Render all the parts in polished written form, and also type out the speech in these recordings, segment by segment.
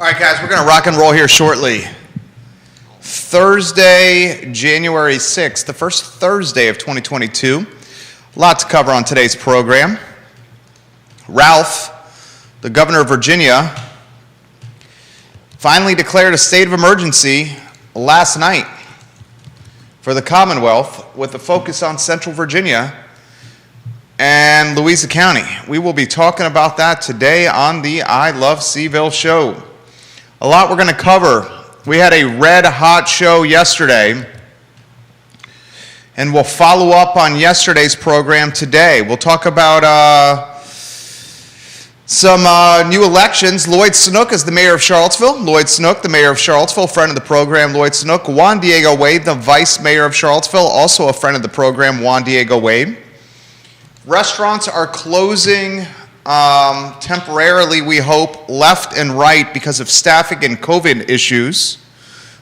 All right, guys, we're going to rock and roll here shortly. Thursday, January 6th, the first Thursday of 2022. A lot to cover on today's program. Ralph, the governor of Virginia, finally declared a state of emergency last night for the Commonwealth with a focus on Central Virginia and Louisa County. We will be talking about that today on the I Love Seville show. A lot we're going to cover. We had a red-hot show yesterday, and we'll follow up on yesterday's program today. We'll talk about some new elections. Lloyd Snook is the mayor of Charlottesville. Lloyd Snook, the mayor of Charlottesville, friend of the program, Lloyd Snook. Juan Diego Wade, the vice mayor of Charlottesville, also a friend of the program, Juan Diego Wade. Restaurants are closing temporarily, we hope, left and right because of staffing and COVID issues.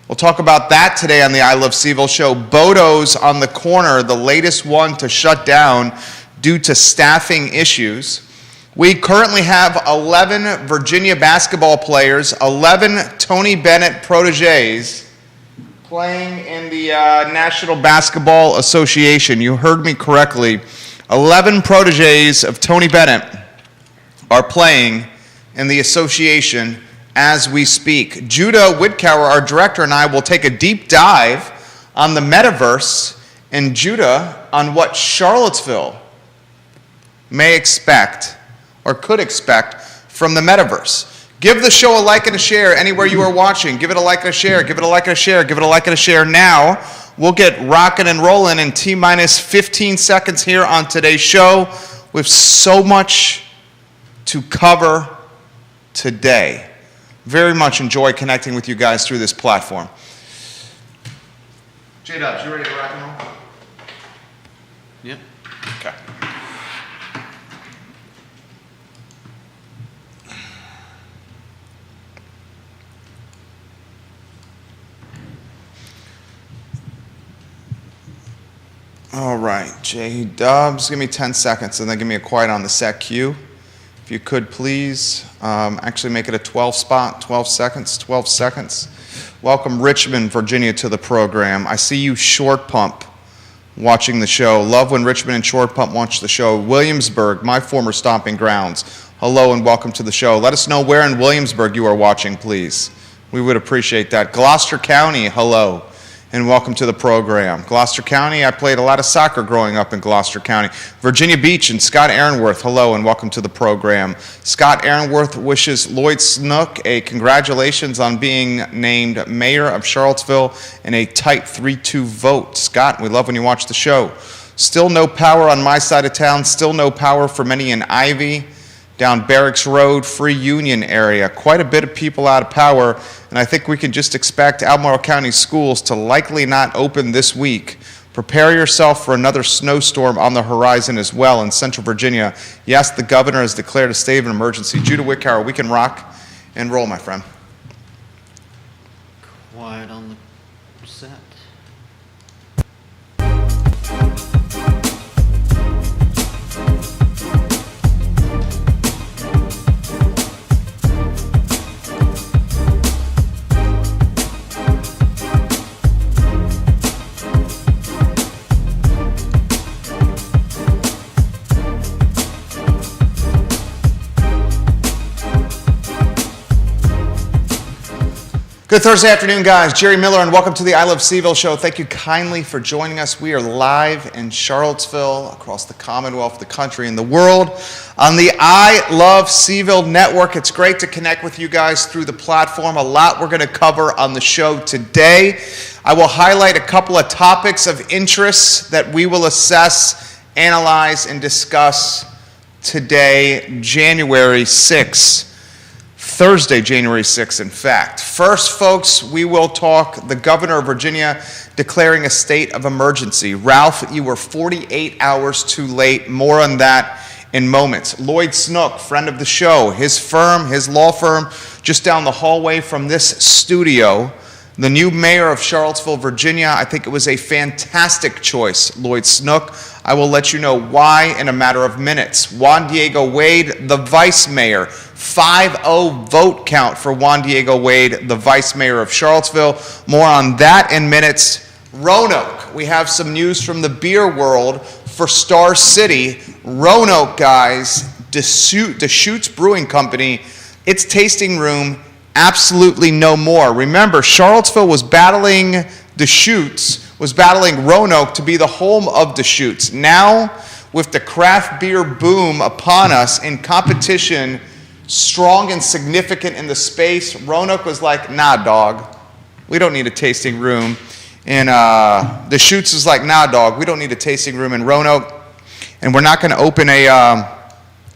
We'll talk about that today on the I Love Seville show. Bodo's on the corner, the latest one to shut down due to staffing issues. We currently have 11 Virginia basketball players, 11 Tony Bennett proteges playing in the National Basketball Association. You heard me correctly. 11 proteges of Tony Bennett are playing in the association as we speak. Judah Whitcower, our director, and I will take a deep dive on the metaverse and Judah on what Charlottesville may expect or could expect from the metaverse. Give the show a like and a share anywhere you are watching. Give it a like and a share. Give it a like and a share. Give it a like and a share now. We'll get rocking and rolling in T-minus 15 seconds here on today's show with so much to cover today. Very much enjoy connecting with you guys through this platform. J-Dubs, you ready to rock and roll? Yep. Okay. All right, J-Dubs, give me 10 seconds and then give me a quiet on the set cue. If you could please, actually make it a 12 spot, 12 seconds. Welcome Richmond, Virginia to the program. I see you Short Pump watching the show. Love when Richmond and Short Pump watch the show. Williamsburg, my former stomping grounds. Hello and welcome to the show. Let us know where in Williamsburg you are watching, please. We would appreciate that. Gloucester County, hello. And welcome to the program. Gloucester County, I played a lot of soccer growing up in Gloucester County. Virginia Beach and Scott Aaronworth, hello and welcome to the program. Scott Aaronworth wishes Lloyd Snook a congratulations on being named mayor of Charlottesville in a tight 3-2 vote. Scott, we love when you watch the show. Still no power on my side of town, still no power for many in Ivy, down Barracks Road, Free Union area. Quite a bit of people out of power, and I think we can just expect Albemarle County schools to likely not open this week. Prepare yourself for another snowstorm on the horizon as well in Central Virginia. Yes, the governor has declared a state of emergency. Judah Whitcower, we can rock and roll, my friend. Quiet on the set. Good Thursday afternoon, guys. Jerry Miller, and welcome to the I Love Seville show. Thank you kindly for joining us. We are live in Charlottesville, across the Commonwealth, the country, and the world on the I Love Seville network. It's great to connect with you guys through the platform. A lot we're going to cover on the show today. I will highlight a couple of topics of interest that we will assess, analyze, and discuss today, January 6th. Thursday, January 6th, in fact. First, folks, we will talk the governor of Virginia declaring a state of emergency. Ralph, you were 48 hours too late. More on that in moments. Lloyd Snook, friend of the show, his firm, his law firm, just down the hallway from this studio. The new mayor of Charlottesville, Virginia, I think it was a fantastic choice, Lloyd Snook. I will let you know why in a matter of minutes. Juan Diego Wade, the vice mayor, 5-0 vote count for Juan Diego Wade, the vice mayor of Charlottesville. More on that in minutes. Roanoke, we have some news from the beer world for Star City. Roanoke, guys, Deschutes Brewing Company, its tasting room, absolutely no more. Remember, Charlottesville was battling Deschutes, was battling Roanoke to be the home of Deschutes. Now, with the craft beer boom upon us in competition, strong and significant in the space, Roanoke was like, nah, dog, we don't need a tasting room. And Deschutes is like, nah, dog, we don't need a tasting room in Roanoke. And we're not going to open a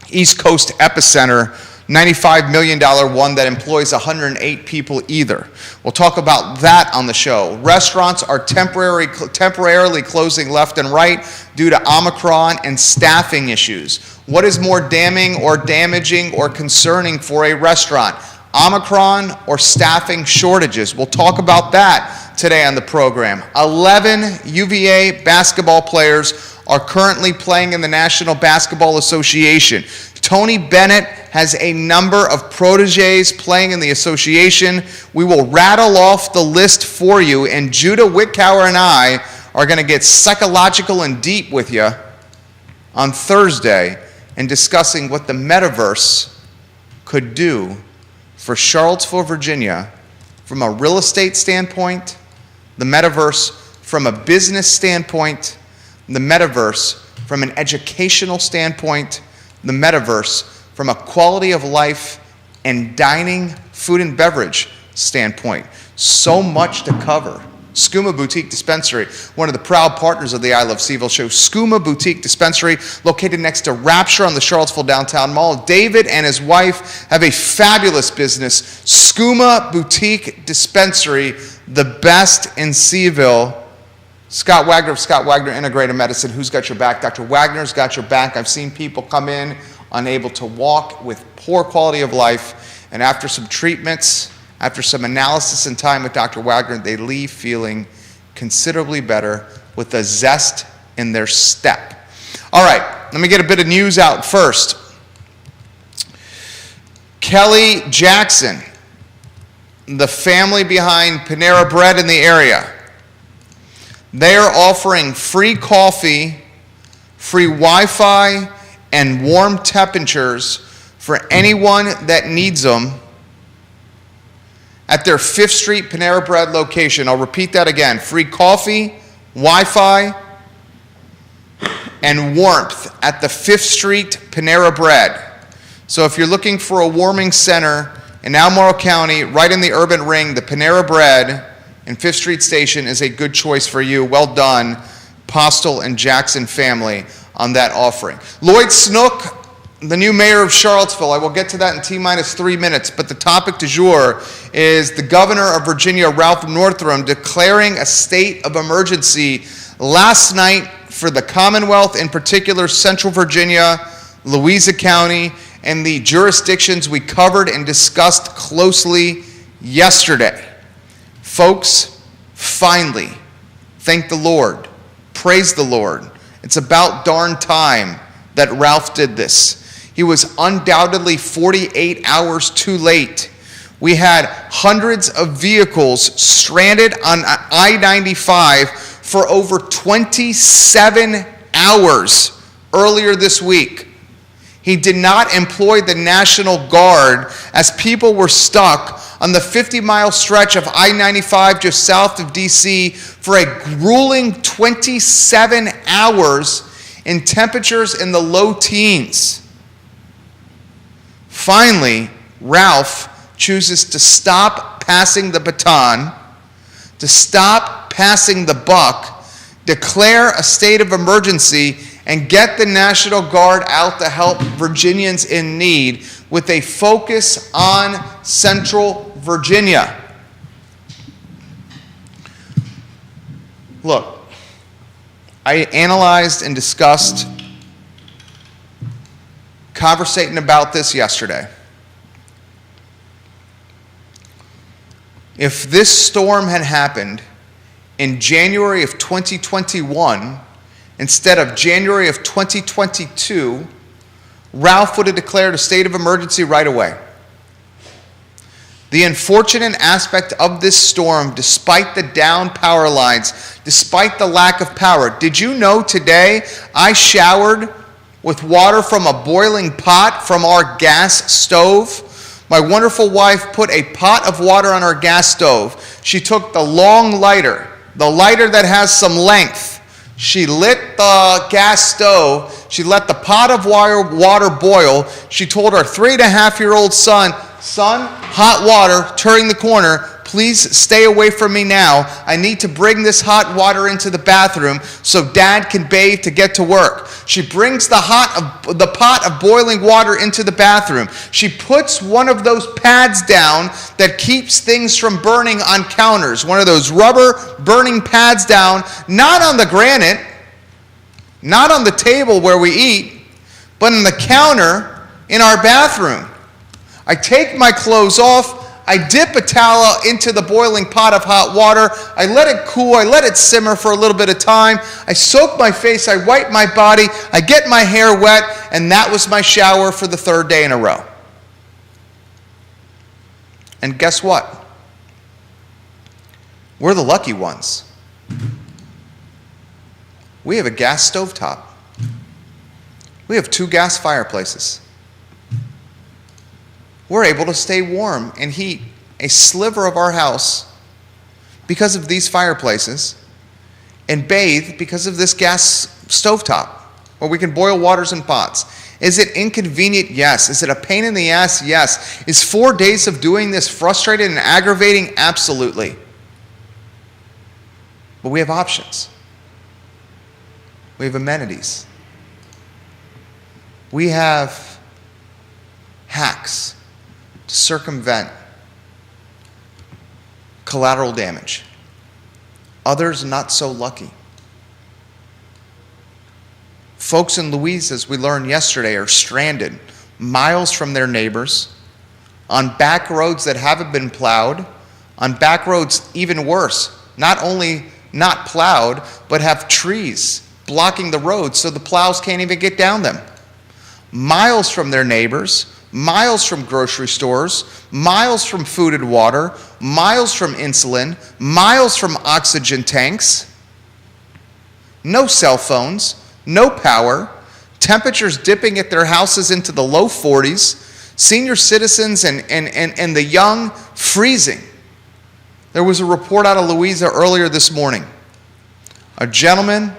East Coast epicenter, $95 million one that employs 108 people either. We'll talk about that on the show. Restaurants are temporarily closing left and right due to Omicron and staffing issues. What is more damning or damaging or concerning for a restaurant? Omicron or staffing shortages? We'll talk about that today on the program. 11 UVA basketball players are currently playing in the National Basketball Association. Tony Bennett has a number of proteges playing in the association. We will rattle off the list for you, and Judah Wickower and I are going to get psychological and deep with you on Thursday and discussing what the metaverse could do for Charlottesville, Virginia, from a real estate standpoint, the metaverse from a business standpoint, the metaverse from an educational standpoint, the metaverse from a quality of life and dining, food and beverage standpoint. So much to cover. Skooma Boutique Dispensary, one of the proud partners of the I Love Seville show. Skooma Boutique Dispensary, located next to Rapture on the Charlottesville Downtown Mall. David and his wife have a fabulous business. Skooma Boutique Dispensary, the best in Seville. Scott Wagner of Scott Wagner Integrated Medicine. Who's got your back? Dr. Wagner's got your back. I've seen people come in unable to walk with poor quality of life, and after some treatments, after some analysis and time with Dr. Wagner, they leave feeling considerably better with a zest in their step. All right, let me get a bit of news out first. Kelly Jackson, the family behind Panera Bread in the area, they are offering free coffee, free Wi-Fi, and warm temperatures for anyone that needs them at their 5th Street Panera Bread location. I'll repeat that again. Free coffee, Wi-Fi, and warmth at the 5th Street Panera Bread. So if you're looking for a warming center in Albemarle County, right in the urban ring, the Panera Bread and 5th Street Station is a good choice for you. Well done, Postel and Jackson family, on that offering. Lloyd Snook, the new mayor of Charlottesville. I will get to that in T-minus 3 minutes, but the topic du jour is the governor of Virginia, Ralph Northam, declaring a state of emergency last night for the Commonwealth, in particular Central Virginia, Louisa County, and the jurisdictions we covered and discussed closely yesterday. Folks, finally, thank the Lord, praise the Lord. It's about darn time that Ralph did this. He was undoubtedly 48 hours too late. We had hundreds of vehicles stranded on I-95 for over 27 hours earlier this week. He did not employ the National Guard as people were stuck on the 50-mile stretch of I-95 just south of D.C. for a grueling 27 hours in temperatures in the low teens. Finally, Ralph chooses to stop passing the baton, to stop passing the buck, declare a state of emergency, and get the National Guard out to help Virginians in need with a focus on Central Virginia. Look, I analyzed and discussed, conversating about this yesterday. If this storm had happened in January of 2021 instead of January of 2022, Ralph would have declared a state of emergency right away. The unfortunate aspect of this storm, despite the down power lines, despite the lack of power, did you know today I showered with water from a boiling pot from our gas stove? My wonderful wife put a pot of water on our gas stove. She took the long lighter, the lighter that has some length. She lit the gas stove. She let the pot of water boil. She told our 3.5-year-old son, hot water, turning the corner. Please stay away from me now. I need to bring this hot water into the bathroom so Dad can bathe to get to work. She brings the pot of boiling water into the bathroom. She puts one of those pads down that keeps things from burning on counters. One of those rubber burning pads down, not on the granite, not on the table where we eat, but on the counter in our bathroom. I take my clothes off. I dip a towel into the boiling pot of hot water. I let it cool. I let it simmer for a little bit of time. I soak my face. I wipe my body. I get my hair wet. And that was my shower for the 3rd day in a row. And guess what? We're the lucky ones. We have a gas stovetop. We have 2 gas fireplaces. We're able to stay warm and heat a sliver of our house because of these fireplaces and bathe because of this gas stovetop where we can boil waters in pots. Is it inconvenient? Yes. Is it a pain in the ass? Yes. Is 4 days of doing this frustrating and aggravating? Absolutely. But we have options. We have amenities. We have hacks to circumvent collateral damage. Others not so lucky. Folks in Louise, as we learned yesterday, are stranded miles from their neighbors, on back roads that haven't been plowed, on back roads even worse, not only not plowed, but have trees blocking the road so the plows can't even get down them. Miles from their neighbors, miles from grocery stores, miles from food and water, miles from insulin, miles from oxygen tanks, no cell phones, no power, temperatures dipping at their houses into the low 40s, senior citizens and the young freezing. There was a report out of Louisa earlier this morning. A gentleman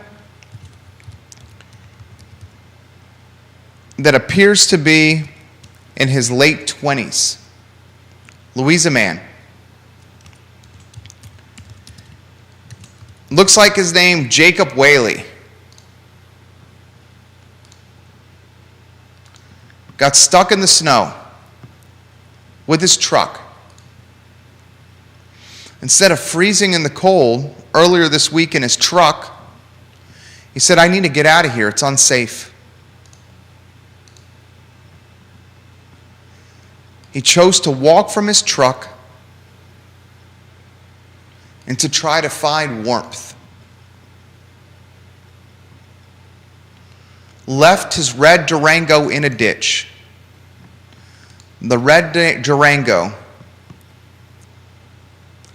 that appears to be in his late 20s. Louisa man. Looks like his name, Jacob Whaley. Got stuck in the snow with his truck. Instead of freezing in the cold earlier this week in his truck, he said, I need to get out of here. It's unsafe. He chose to walk from his truck and to try to find warmth. Left his red Durango in a ditch. The red Durango,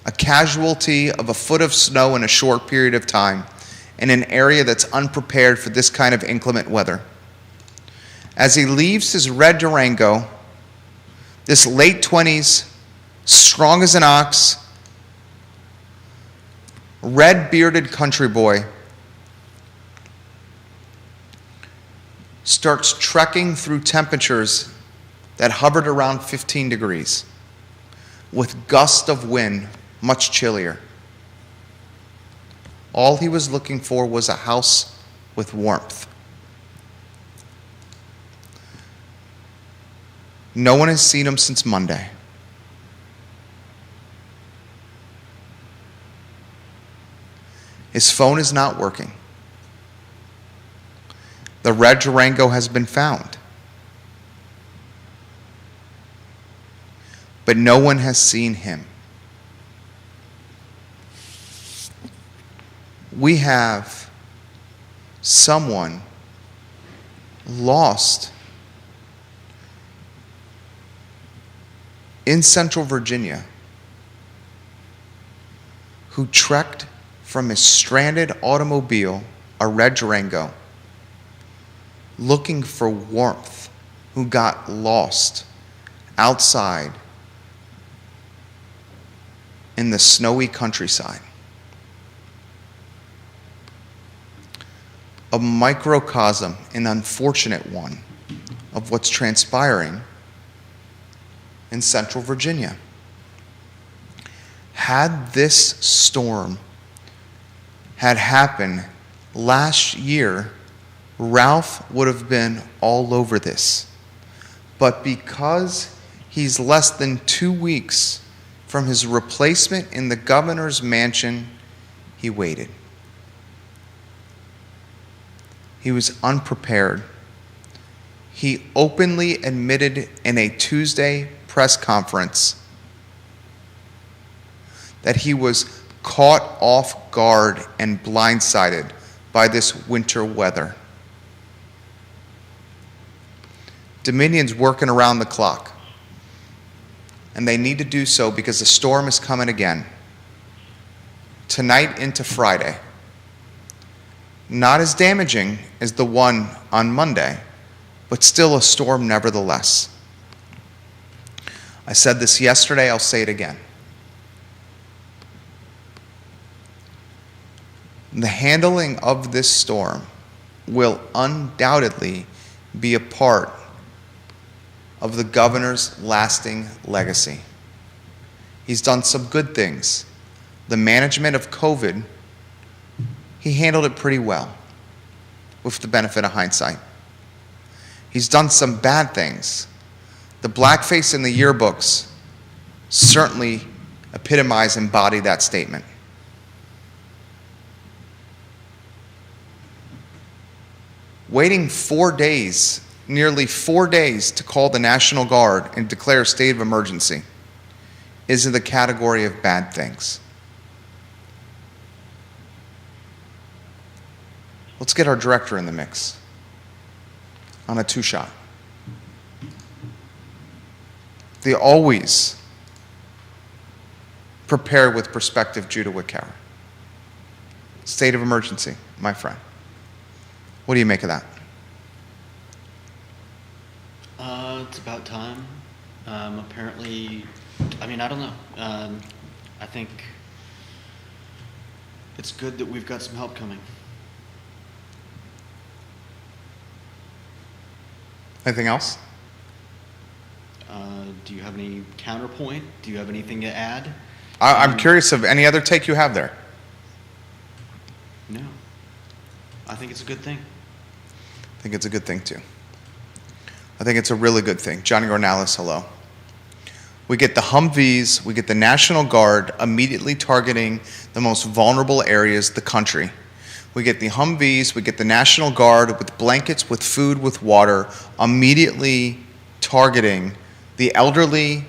a casualty of a foot of snow in a short period of time in an area that's unprepared for this kind of inclement weather. As he leaves his red Durango, this late 20s, strong as an ox, red-bearded country boy starts trekking through temperatures that hovered around 15 degrees with gusts of wind much chillier. All he was looking for was a house with warmth. No one has seen him since Monday. His phone is not working. The red Durango has been found. But no one has seen him. We have someone lost in Central Virginia who trekked from his stranded automobile, a red Durango, looking for warmth, who got lost outside in the snowy countryside. A microcosm, an unfortunate one, of what's transpiring in Central Virginia. Had this storm had happened last year, Ralph would have been all over this. But because he's less than 2 weeks from his replacement in the governor's mansion, he waited. He was unprepared. He openly admitted in a Tuesday press conference that he was caught off guard and blindsided by this winter weather. Dominion's working around the clock, and they need to do so because the storm is coming again, tonight into Friday. Not as damaging as the one on Monday, but still a storm nevertheless. I said this yesterday, I'll say it again. The handling of this storm will undoubtedly be a part of the governor's lasting legacy. He's done some good things. The management of COVID, he handled it pretty well, with the benefit of hindsight. He's done some bad things. The blackface in the yearbooks certainly embody that statement. Waiting 4 days, nearly 4 days, to call the National Guard and declare a state of emergency is in the category of bad things. Let's get our director in the mix on a 2-shot. They always prepare with perspective, Judah Wickower. State of emergency, my friend. What do you make of that? It's about time. Apparently, I don't know. I think it's good that we've got some help coming. Anything else? Do you have any counterpoint? Do you have anything to add? I'm curious of any other take you have there. No. I think it's a good thing. I think it's a good thing, too. I think it's a really good thing. Johnny Ornalis, hello. We get the Humvees, we get the National Guard immediately targeting the most vulnerable areas of the country. We get the Humvees, we get the National Guard with blankets, with food, with water, immediately targeting the elderly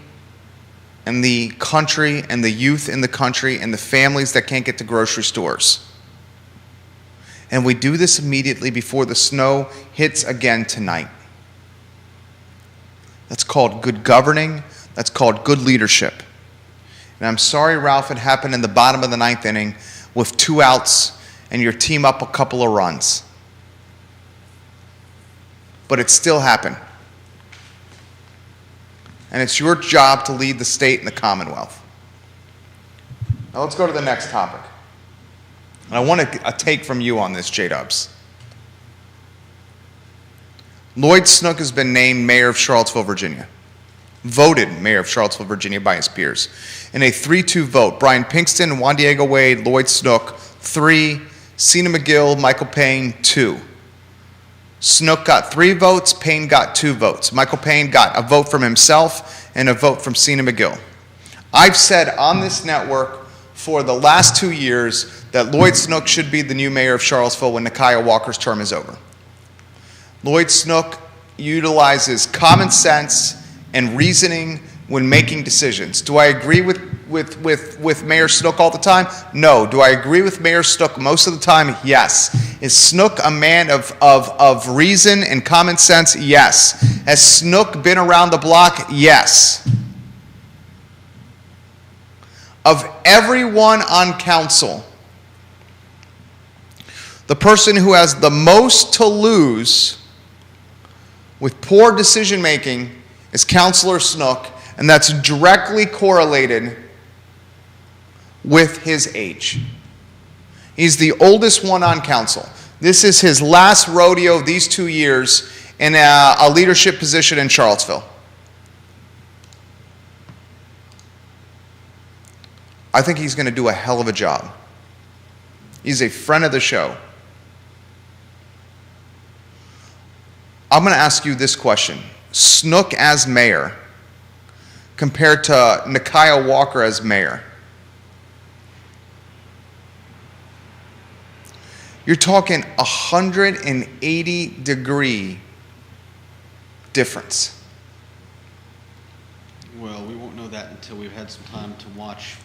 and the country and the youth in the country and the families that can't get to grocery stores. And we do this immediately before the snow hits again tonight. That's called good governing. That's called good leadership. And I'm sorry, Ralph, it happened in the bottom of the 9th inning with 2 outs and your team up a couple of runs. But it still happened. And it's your job to lead the state and the Commonwealth. Now let's go to the next topic. And I want a take from you on this, J-Dubs. Lloyd Snook has been named mayor of Charlottesville, Virginia. Voted mayor of Charlottesville, Virginia by his peers. In a 3-2 vote, Brian Pinkston, Juan Diego Wade, Lloyd Snook, 3, Sina McGill, Michael Payne, 2. Snook got 3 votes, Payne got 2 votes. Michael Payne got a vote from himself and a vote from Sina McGill. I've said on this network for the last 2 years that Lloyd Snook should be the new mayor of Charlottesville when Nikiah Walker's term is over. Lloyd Snook utilizes common sense and reasoning when making decisions. Do I agree with Mayor Snook all the time? No. Do I agree with Mayor Snook most of the time? Yes. Is Snook a man of reason and common sense? Yes. Has Snook been around the block? Yes. of everyone on council, the person who has the most to lose with poor decision making is Councilor Snook, and that's directly correlated with his age. He's the oldest one on council. This is his last rodeo these 2 years in a leadership position in Charlottesville. I think he's going to do a hell of a job. He's a friend of the show. I'm going to ask you this question. Snook as mayor compared to Nikiah Walker as mayor. You're talking 180-degree difference. Well, we won't know that until we've had some time to watch.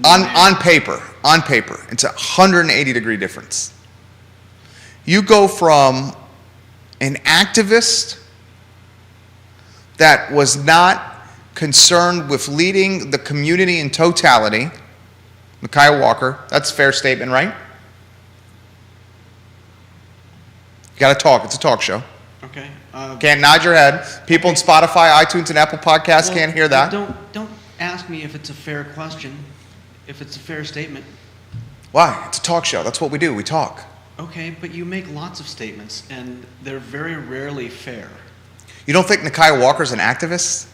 On paper, it's a 180-degree difference. You go from an activist that was not concerned with leading the community in totality, Nikiah Walker, that's a fair statement, right? You got to talk. It's a talk show. Okay. Can't nod your head. People in Spotify, iTunes, and Apple Podcasts can't hear that. Don't ask me if it's a fair question, if it's a fair statement. Why? It's a talk show. That's what we do. We talk. Okay, but you make lots of statements, and they're very rarely fair. You don't think Nikiah Walker's an activist?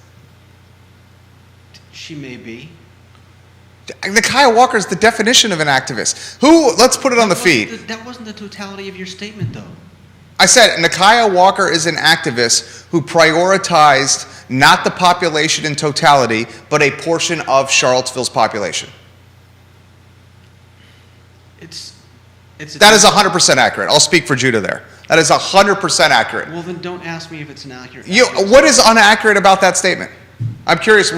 She may be. Nikiah Walker's the definition of an activist. Let's put it on the feed. That wasn't the totality of your statement, though. I said Nikiah Walker is an activist who prioritized not the population in totality, but a portion of Charlottesville's population. That is 100% accurate. I'll speak for Judah there. That is 100% accurate. Well, then don't ask me if it's inaccurate. What is inaccurate about that statement? I'm curious.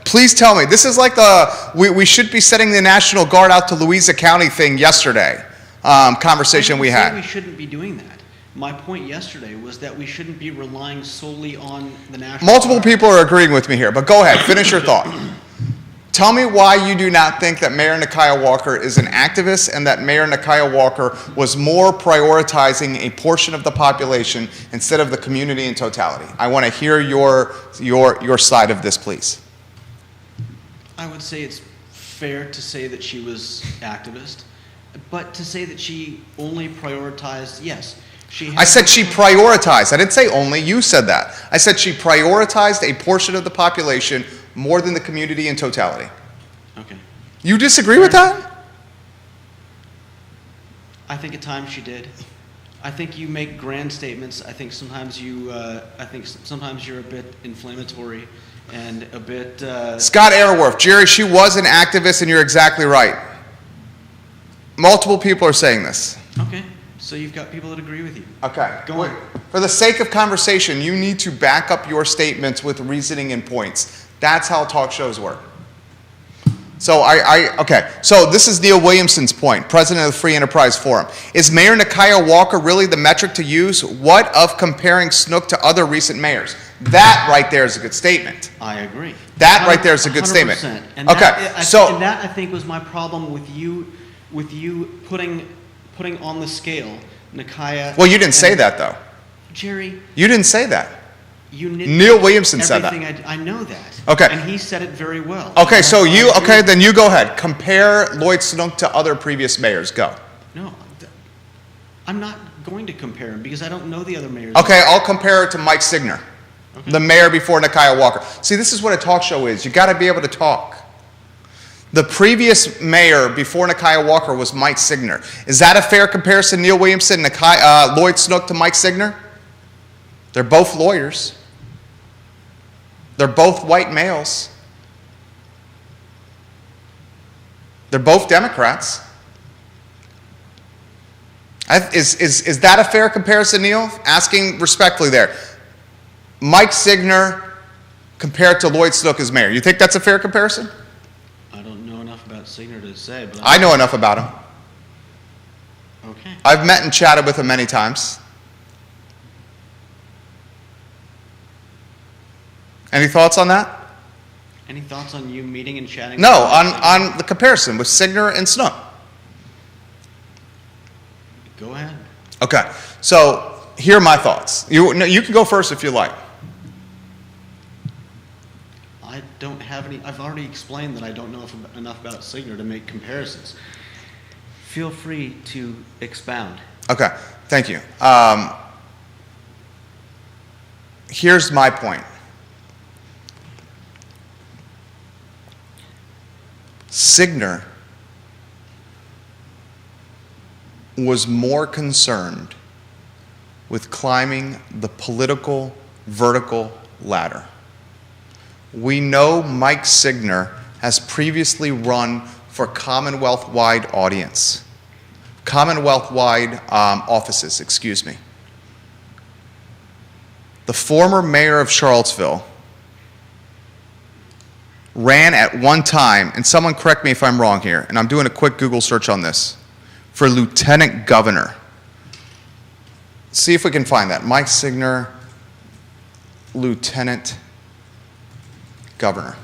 Please tell me. This is like we should be setting the National Guard out to Louisa County thing yesterday. Conversation we had. We shouldn't be doing that. My point yesterday was that we shouldn't be relying solely on the National Multiple Guard. people are agreeing with me here, but go ahead. Finish your thought. Tell me why you do not think that Mayor Nikiah Walker is an activist and that Mayor Nikiah Walker was more prioritizing a portion of the population instead of the community in totality. I want to hear your side of this, please. I would say it's fair to say that she was activist, but to say that she only prioritized, yes. I said she prioritized. I didn't say only. You said that. I said she prioritized a portion of the population more than the community in totality. Okay. You disagree with that? I think at times she did. I think you make grand statements. I think sometimes you're a bit inflammatory and a bit. Scott Airworth, Jerry, she was an activist, and you're exactly right. Multiple people are saying this. Okay. So you've got people that agree with you. Okay. Go on. For the sake of conversation, you need to back up your statements with reasoning and points. That's how talk shows work. So okay. So this is Neil Williamson's point, president of the Free Enterprise Forum. Is Mayor Nikiah Walker really the metric to use? What of comparing Snook to other recent mayors? That right there is a good statement. I agree. That right there is a good statement. And okay. And that I think was my problem with you putting on the scale Nikiah. Well, you didn't say that though. Jerry. You didn't say that. Neil Williamson said that. I know that. Okay. And he said it very well. Okay, so then you go ahead. Compare Lloyd Snook to other previous mayors. Go. No, I'm not going to compare him because I don't know the other mayors. Okay, I'll compare it to Mike Signer, the mayor before Nikiah Walker. See, this is what a talk show is. You got to be able to talk. The previous mayor before Nikiah Walker was Mike Signer. Is that a fair comparison, Neil Williamson, Lloyd Snook to Mike Signer? They're both lawyers. They're both white males. They're both Democrats. Is that a fair comparison, Neil? Asking respectfully there. Mike Signer compared to Lloyd Snook as mayor. You think that's a fair comparison? I don't know enough about Signer to say, but I know enough about him. Okay. I've met and chatted with him many times. Any thoughts on that? Any thoughts on you meeting and chatting? No, with on the comparison with Signer and Snook. Go ahead. Okay, so here are my thoughts. You can go first if you like. I don't have any. I've already explained that I don't know enough about Signer to make comparisons. Feel free to expound. Okay, thank you. Here's my point. Signer was more concerned with climbing the political vertical ladder. We know Mike Signer has previously run for Commonwealth-wide offices, excuse me. The former mayor of Charlottesville ran at one time, and someone correct me if I'm wrong here, and I'm doing a quick Google search on this, for lieutenant governor. See if we can find that. Mike Signer, lieutenant governor.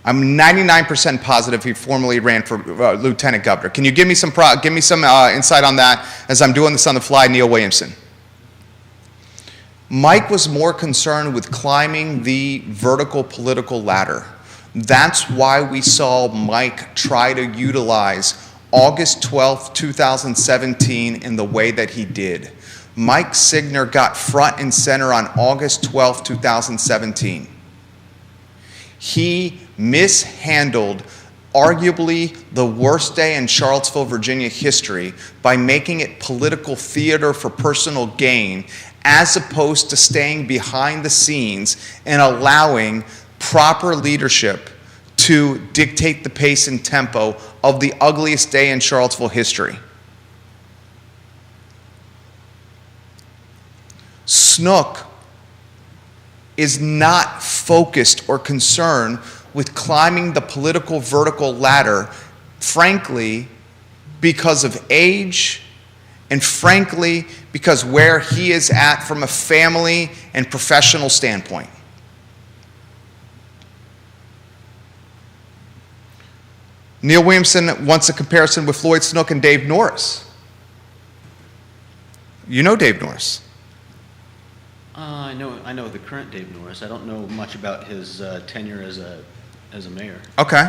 I'm 99% positive he formerly ran for lieutenant governor. Can you give me some insight on that as I'm doing this on the fly, Neil Williamson? Mike was more concerned with climbing the vertical political ladder. That's why we saw Mike try to utilize August 12th, 2017 in the way that he did. Mike Signer got front and center on August 12th, 2017. He mishandled arguably the worst day in Charlottesville, Virginia history by making it political theater for personal gain, as opposed to staying behind the scenes and allowing proper leadership to dictate the pace and tempo of the ugliest day in Charlottesville history. Snook is not focused or concerned with climbing the political vertical ladder, frankly, because of age, and frankly, because where he is at from a family and professional standpoint. Neil Williamson wants a comparison with Lloyd Snook and Dave Norris. You know Dave Norris. I know the current Dave Norris. I don't know much about his tenure as a mayor. Okay.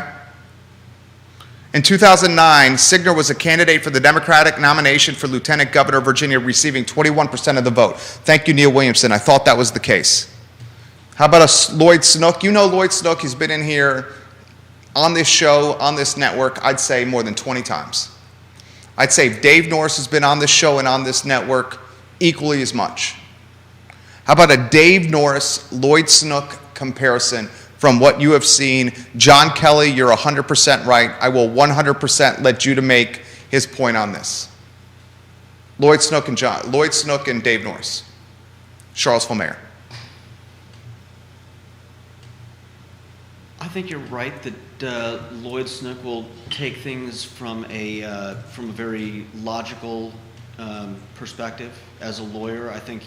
In 2009, Signer was a candidate for the Democratic nomination for Lieutenant Governor of Virginia, receiving 21% of the vote. Thank you, Neil Williamson. I thought that was the case. How about Lloyd Snook? You know Lloyd Snook. He's been in here on this show, on this network, I'd say more than 20 times. I'd say Dave Norris has been on this show and on this network equally as much. How about a Dave Norris, Lloyd Snook comparison from what you have seen? John Kelly, you're 100% right. I will 100% let you to make his point on this. Lloyd Snook and Dave Norris, Charlottesville mayor. I think you're right that Lloyd Snook will take things from a very logical perspective. As a lawyer, I think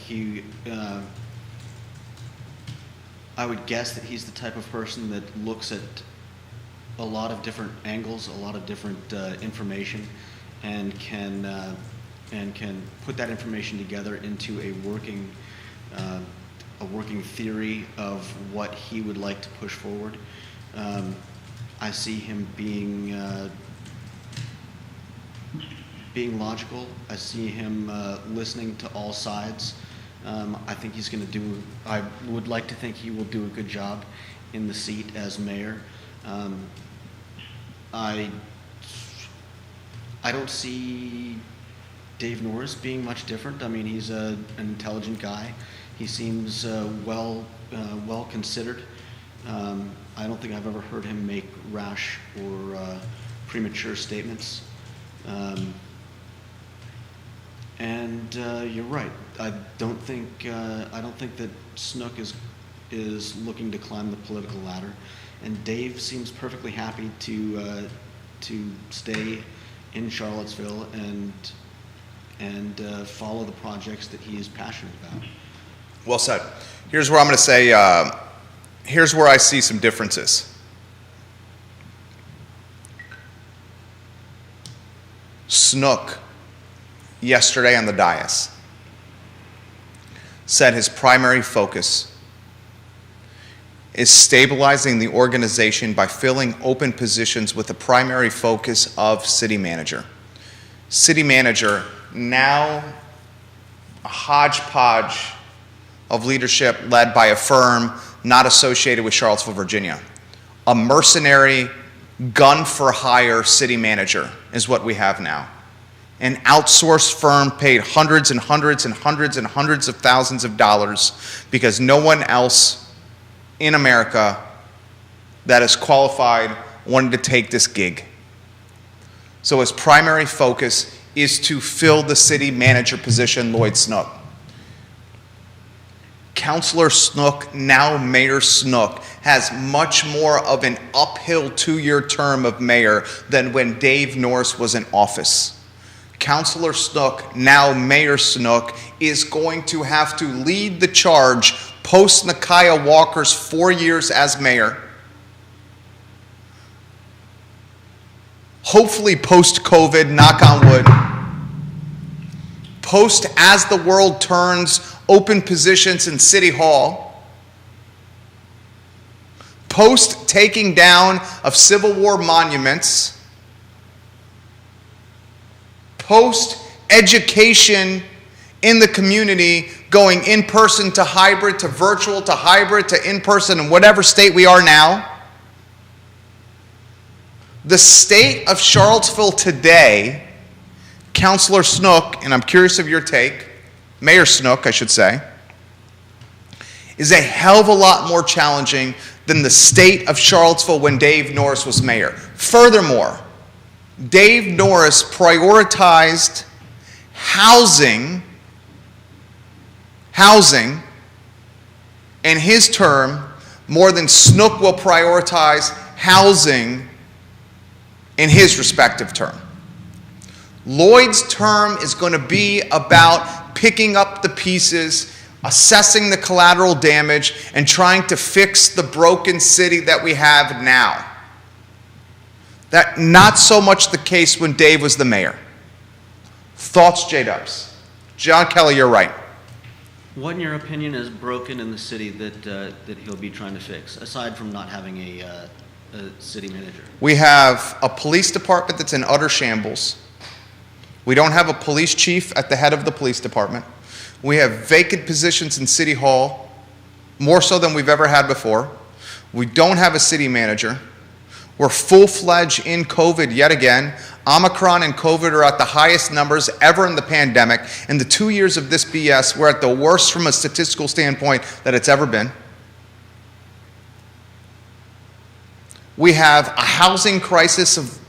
I would guess that he's the type of person that looks at a lot of different angles, a lot of different information, and can put that information together into a working theory of what he would like to push forward. I see him being logical. I see him listening to all sides. I think he's going to do. I would like to think he will do a good job in the seat as mayor. I don't see Dave Norris being much different. I mean, he's an intelligent guy. He seems well considered. I don't think I've ever heard him make rash or premature statements. And you're right. I don't think that Snook is looking to climb the political ladder, and Dave seems perfectly happy to stay in Charlottesville and follow the projects that he is passionate about. Well said. Here's where I'm going to say, here's where I see some differences. Snook, yesterday on the dais, said his primary focus is stabilizing the organization by filling open positions with the primary focus of city manager. City manager, now a hodgepodge of leadership led by a firm not associated with Charlottesville, Virginia. A mercenary, gun-for-hire city manager is what we have now. An outsourced firm paid hundreds and hundreds and hundreds and hundreds of thousands of dollars because no one else in America that is qualified wanted to take this gig. So his primary focus is to fill the city manager position, Lloyd Snook. Councilor Snook, now Mayor Snook, has much more of an uphill 2-year term of mayor than when Dave Norris was in office. Councilor Snook, now Mayor Snook, is going to have to lead the charge post Nakiah Walker's 4 years as mayor. Hopefully post-COVID, knock on wood. Post as the world turns, open positions in City Hall. Post taking down of Civil War monuments. Post education in the community, going in-person to hybrid, to virtual, to hybrid, to in-person, in whatever state we are now. The state of Charlottesville today, Councilor Snook, and I'm curious of your take, Mayor Snook, I should say, is a hell of a lot more challenging than the state of Charlottesville when Dave Norris was mayor. Furthermore, Dave Norris prioritized housing in his term more than Snook will prioritize housing in his respective term. Lloyd's term is going to be about picking up the pieces, assessing the collateral damage, and trying to fix the broken city that we have now. That not so much the case when Dave was the mayor. Thoughts, J-Dubs? John Kelly, you're right. What, in your opinion, is broken in the city that he'll be trying to fix, aside from not having a city manager? We have a police department that's in utter shambles. We don't have a police chief at the head of the police department. We have vacant positions in City Hall, more so than we've ever had before. We don't have a city manager. We're full-fledged in COVID yet again. Omicron and COVID are at the highest numbers ever in the pandemic. In the 2 years of this BS, we're at the worst from a statistical standpoint that it's ever been. We have a housing crisis of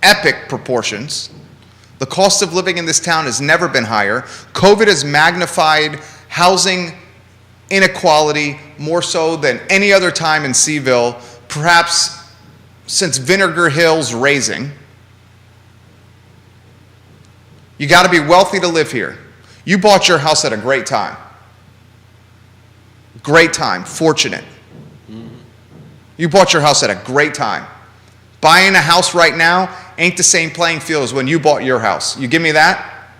epic proportions. The cost of living in this town has never been higher. COVID has magnified housing inequality more so than any other time in Seaville, perhaps since Vinegar Hill's raising. You got to be wealthy to live here. You bought your house at a great time. Great time, fortunate. You bought your house at a great time. Buying a house right now ain't the same playing field as when you bought your house. You give me that?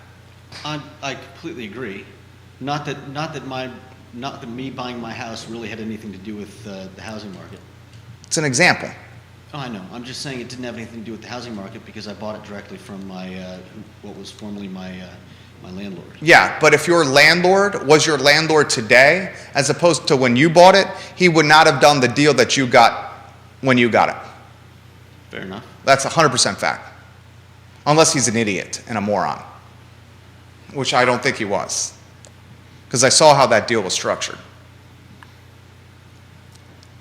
I completely agree. Not that me buying my house really had anything to do with the housing market. It's an example. Oh, I know. I'm just saying it didn't have anything to do with the housing market because I bought it directly from my what was formerly my landlord. Yeah, but if your landlord was your landlord today, as opposed to when you bought it, he would not have done the deal that you got when you got it. Fair enough. That's 100% fact. Unless he's an idiot and a moron, which I don't think he was, because I saw how that deal was structured.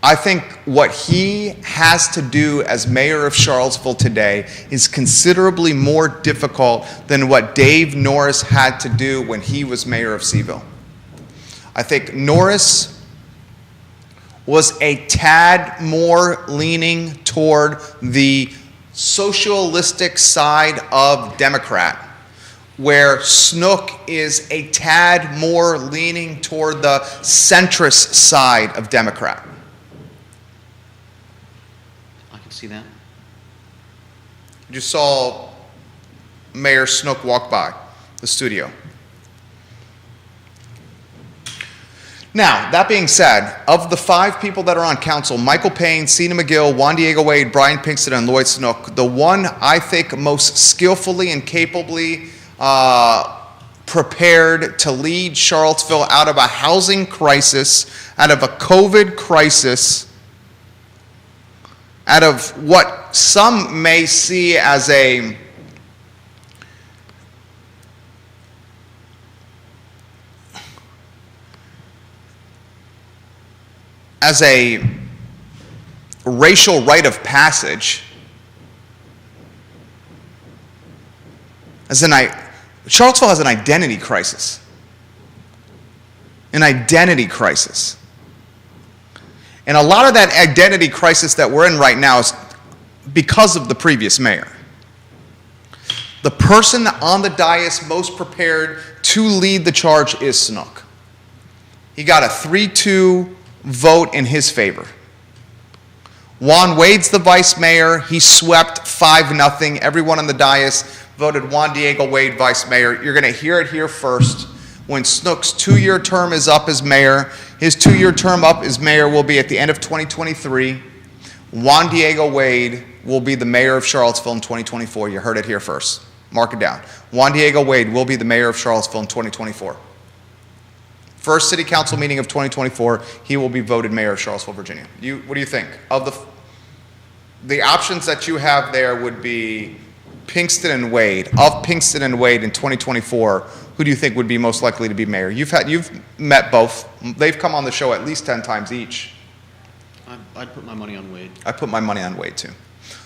I think what he has to do as mayor of Charlottesville today is considerably more difficult than what Dave Norris had to do when he was mayor of Seaville. I think Norris was a tad more leaning toward the socialistic side of Democrat, where Snook is a tad more leaning toward the centrist side of Democrat. I can see that. You just saw Mayor Snook walk by the studio. Now, that being said, of the 5 people that are on council, Michael Payne, Cena McGill, Juan Diego Wade, Brian Pinkston, and Lloyd Snook, the one I think most skillfully and capably prepared to lead Charlottesville out of a housing crisis, out of a COVID crisis, out of what some may see as a racial rite of passage, Charlottesville has an identity crisis. An identity crisis. And a lot of that identity crisis that we're in right now is because of the previous mayor. The person on the dais most prepared to lead the charge is Snook. He got a 3-2 vote in his favor. Juan Wade's the vice mayor. He swept 5-0. Everyone on the dais voted Juan Diego Wade vice mayor. You're going to hear it here first. When Snook's 2-year term is up as mayor, his 2-year term up as mayor will be at the end of 2023. Juan Diego Wade will be the mayor of Charlottesville in 2024. You heard it here first. Mark it down. Juan Diego Wade will be the mayor of Charlottesville in 2024. First city council meeting of 2024, he will be voted mayor of Charlottesville, Virginia. What do you think? Of the options that you have there would be Pinkston and Wade. Of Pinkston and Wade in 2024, who do you think would be most likely to be mayor? You've met both. They've come on the show at least 10 times each. I'd put my money on Wade. I put my money on Wade too.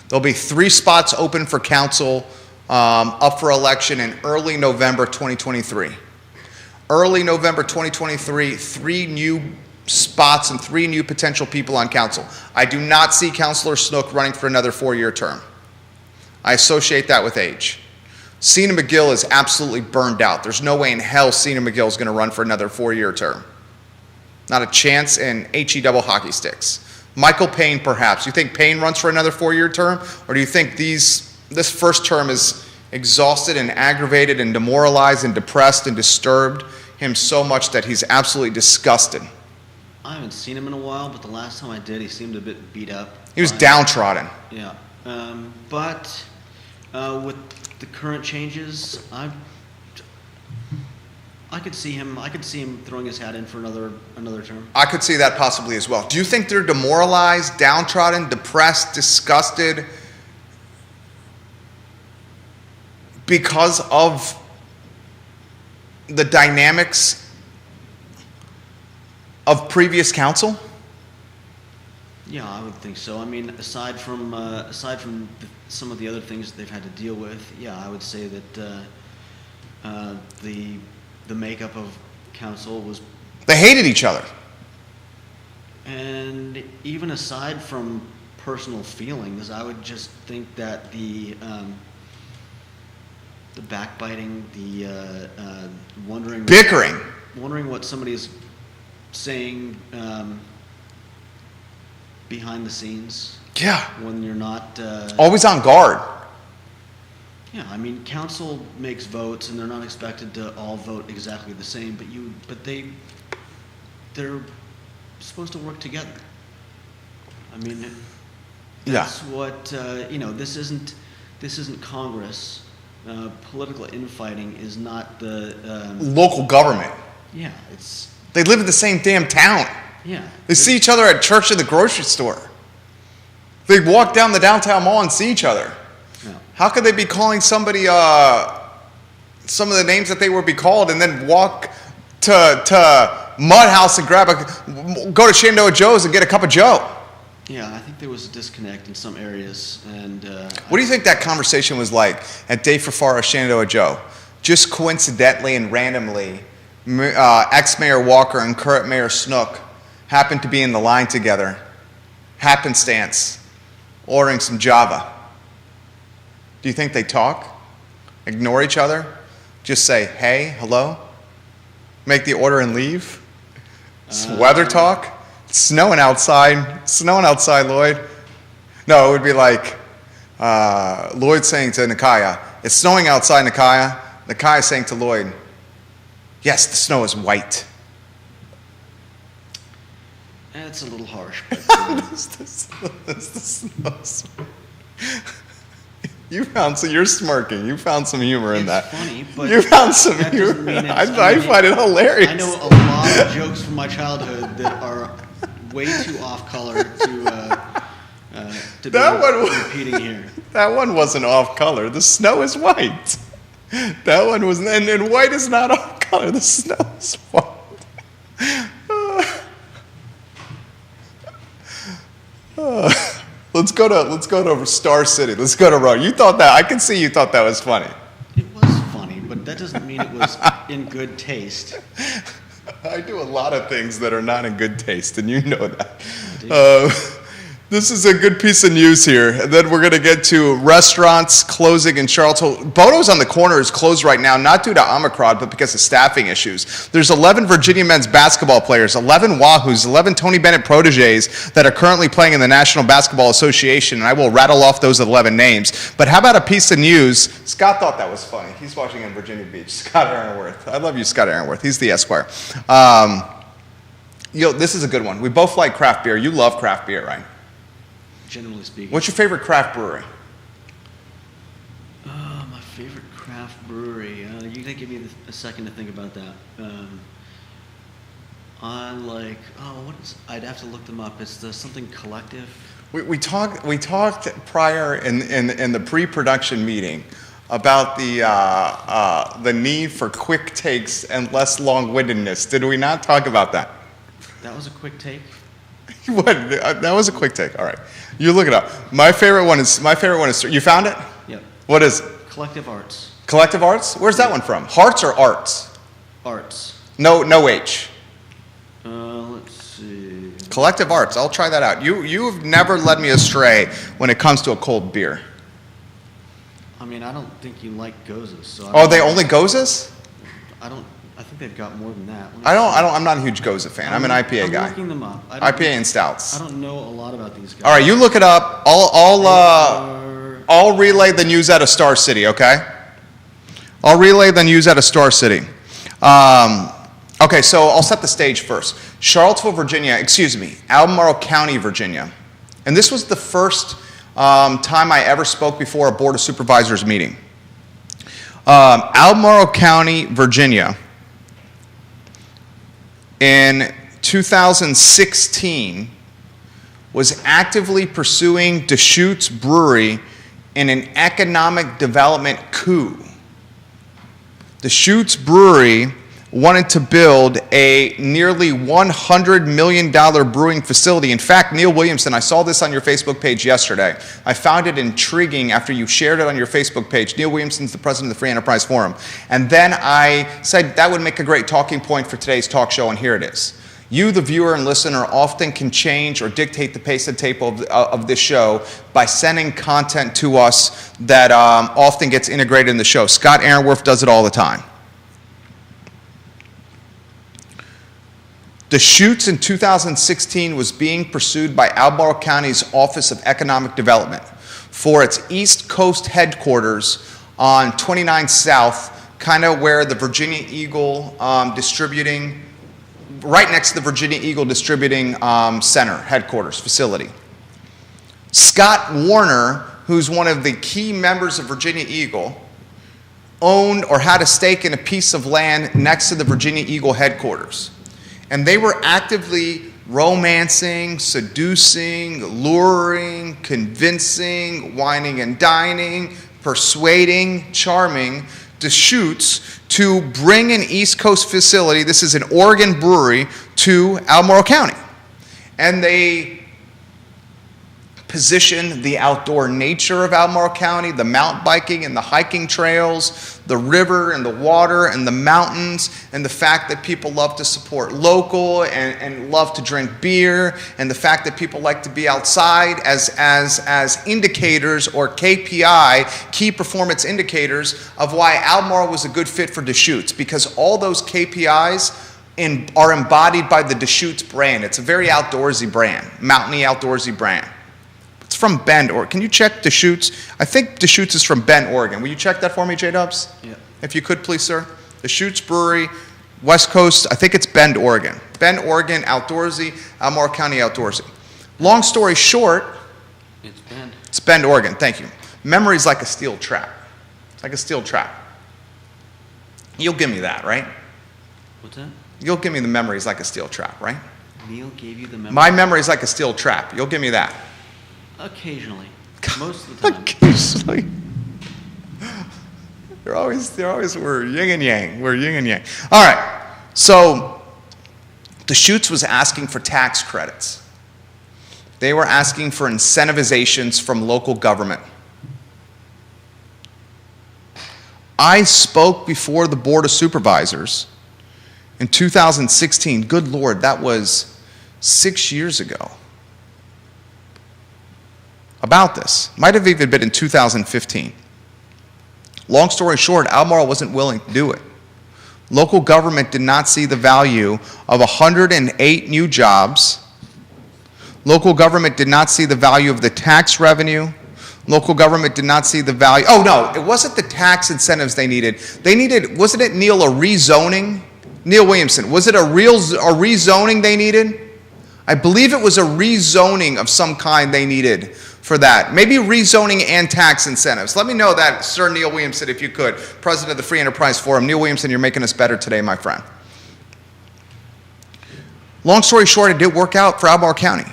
There'll be 3 spots open for council up for election in early November 2023. Early November 2023, 3 new spots and 3 new potential people on council. I do not see Councilor Snook running for another 4-year term. I associate that with age. Cena McGill is absolutely burned out. There's no way in hell Cena McGill is going to run for another 4-year term. Not a chance in HE double hockey sticks. Michael Payne, perhaps. You think Payne runs for another 4-year term? Or do you think this first term is exhausted and aggravated and demoralized and depressed and disturbed him so much that he's absolutely disgusted? I haven't seen him in a while, but the last time I did, he seemed a bit beat up. He was downtrodden. Yeah. But with the current changes, I could see him throwing his hat in for another term. I could see that possibly as well. Do you think they're demoralized, downtrodden, depressed, disgusted because of the dynamics of previous council? Yeah, I would think so. I mean, aside from some of the other things that they've had to deal with, yeah, I would say that the makeup of council was. They hated each other. And even aside from personal feelings, I would just think that the backbiting, the bickering, wondering what somebody's saying behind the scenes. Yeah. When you're not always on guard. Yeah, I mean, council makes votes, and they're not expected to all vote exactly the same. But they're supposed to work together. I mean, that's what This isn't Congress. Political infighting is not the local government. Yeah, they live in the same damn town. Yeah, they see each other at church and the grocery store. They walk down the downtown mall and see each other. Yeah. How could they be calling somebody some of the names that they would be called and then walk to Mud House and go to Shenandoah Joe's and get a cup of Joe? Yeah, I think there was a disconnect in some areas. And what do you think that conversation was like at Dave Fafara's Shenandoah Joe? Just coincidentally and randomly, ex-Mayor Walker and current Mayor Snook happened to be in the line together, happenstance, ordering some Java. Do you think they talk? Ignore each other? Just say, hey, hello, make the order and leave? Weather talk? It's snowing outside, Lloyd. No, it would be like Lloyd saying to Nakaya, it's snowing outside, Nakaya. Nakaya saying to Lloyd, yes, the snow is white. That's a little harsh. But, You're smirking. You found some humor in that. It's funny, but you found some that humor. doesn't mean I find it hilarious. I know a lot of jokes from my childhood that are way too off color to be repeating here. That one wasn't off color. The snow is white. That one was, and white is not off color. The snow is white. Let's go to Star City. Let's go to Rome. You thought that, I can see you thought that was funny. It was funny, but that doesn't mean it was in good taste. I do a lot of things that are not in good taste, and you know that. This is a good piece of news here. And then we're going to get to restaurants closing in Charlottesville. Bono's on the Corner is closed right now, not due to Omicron, but because of staffing issues. There's 11 Virginia men's basketball players, 11 Wahoos, 11 Tony Bennett proteges that are currently playing in the National Basketball Association, and I will rattle off those 11 names. But how about a piece of news? Scott thought that was funny. He's watching in Virginia Beach. Scott Aaronworth. I love you, Scott Aaronworth. He's the Esquire. This is a good one. We both like craft beer. You love craft beer, right? Generally speaking. What's your favorite craft brewery? My favorite craft brewery. You gotta give me a second to think about that. I'd have to look them up. It's something Collective. We talked prior in the pre-production meeting about the need for quick takes and less long-windedness. Did we not talk about that? That was a quick take. What? That was a quick take. All right, you look it up. My favorite one is. You found it? Yep. What is it? Collective Arts. Collective Arts? Where's that one from? Hearts or Arts? Arts. No H. Let's see. Collective Arts. I'll try that out. You've never led me astray when it comes to a cold beer. I mean, I don't think you like Gozas. So They only Gozas? I think they've got more than that. I'm not a huge Goza fan. I'm an IPA guy. I'm looking them up. IPA and stouts. I don't know a lot about these guys. All right, you look it up. I'll relay the news out of Star City, okay? I'll relay the news out of Star City. Okay, so I'll set the stage first. Albemarle County, Virginia. And this was the first time I ever spoke before a Board of Supervisors meeting. Albemarle County, Virginia. In 2016, was actively pursuing Deschutes Brewery in an economic development coup. Deschutes Brewery wanted to build a nearly $100 million brewing facility. In fact, Neil Williamson, I saw this on your Facebook page yesterday. I found it intriguing after you shared it on your Facebook page. Neil Williamson's the president of the Free Enterprise Forum. And then I said that would make a great talking point for today's talk show, and here it is. You, the viewer and listener, often can change or dictate the pace and tempo of this show by sending content to us that often gets integrated in the show. Scott Aaronworth does it all the time. Deschutes in 2016 was being pursued by Albemarle County's Office of Economic Development for its East Coast headquarters on 29 South, kind of where the Virginia Eagle distributing, right next to the Virginia Eagle Distributing Center headquarters facility. Scott Warner, who's one of the key members of Virginia Eagle, owned or had a stake in a piece of land next to the Virginia Eagle headquarters. And they were actively romancing, seducing, luring, convincing, wining and dining, persuading, charming Deschutes to bring an East Coast facility, this is an Oregon brewery, to Albemarle County. And they position the outdoor nature of Albemarle County, the mountain biking and the hiking trails, the river and the water and the mountains, and the fact that people love to support local and love to drink beer, and the fact that people like to be outside as indicators or KPI, key performance indicators, of why Albemarle was a good fit for Deschutes, because all those KPIs are embodied by the Deschutes brand. It's a very outdoorsy brand, mountainy outdoorsy brand. It's from Bend, Oregon. Can you check Deschutes? I think Deschutes is from Bend, Oregon. Will you check that for me, J-Dubs? Yeah. If you could, please, sir. Deschutes Brewery, West Coast, I think it's Bend, Oregon. Bend, Oregon, outdoorsy, Albemarle County outdoorsy. Long story short, It's Bend. it's Bend, Oregon. Thank you. Memory's like a steel trap. It's like a steel trap. You'll give me that, right? What's that? You'll give me the memory's like a steel trap, right? Neil gave you the memory. My memory's like a steel trap. You'll give me that. Occasionally. Most of the time. Occasionally. We're yin and yang. We're yin and yang. All right. So Deschutes was asking for tax credits. They were asking for incentivizations from local government. I spoke before the Board of Supervisors in 2016. Good Lord, that was 6 years ago. About this. Might have even been in 2015. Long story short, Albemarle wasn't willing to do it. Local government did not see the value of 108 new jobs. Local government did not see the value of the tax revenue. Local government did not see the value. Oh no, it wasn't the tax incentives they needed. They needed, wasn't it, Neil, a rezoning? Neil Williamson, was it a rezoning they needed? I believe it was a rezoning of some kind they needed for that. Maybe rezoning and tax incentives. Let me know that, Sir Neil Williamson, if you could. President of the Free Enterprise Forum. Neil Williamson, you're making us better today, my friend. Long story short, it did work out for Albemarle County.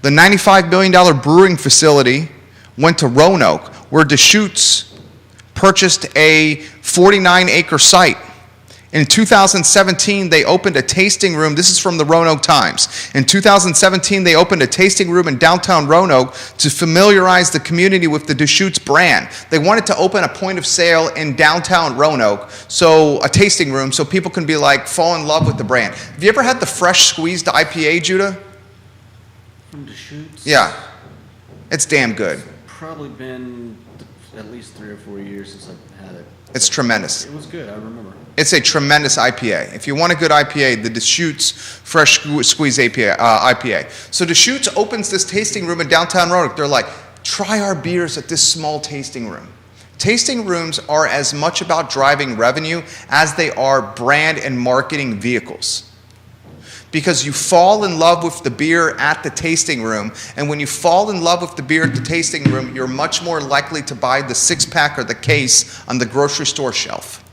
The $95 million brewing facility went to Roanoke, where Deschutes purchased a 49-acre site. In 2017, they opened a tasting room. This is from the Roanoke Times. In 2017, they opened a tasting room in downtown Roanoke to familiarize the community with the Deschutes brand. They wanted to open a point of sale in downtown Roanoke, so a tasting room, so people can be like, fall in love with the brand. Have you ever had the fresh squeezed IPA, Judah? From Deschutes? Yeah. It's damn good. Probably been at least 3 or 4 years since I've had it. It's tremendous. It was good, I remember. It's a tremendous IPA. If you want a good IPA, the Deschutes Fresh Squeeze IPA. So Deschutes opens this tasting room in downtown Roanoke. They're like, try our beers at this small tasting room. Tasting rooms are as much about driving revenue as they are brand and marketing vehicles. Because you fall in love with the beer at the tasting room, and when you fall in love with the beer at the tasting room, you're much more likely to buy the 6-pack or the case on the grocery store shelf.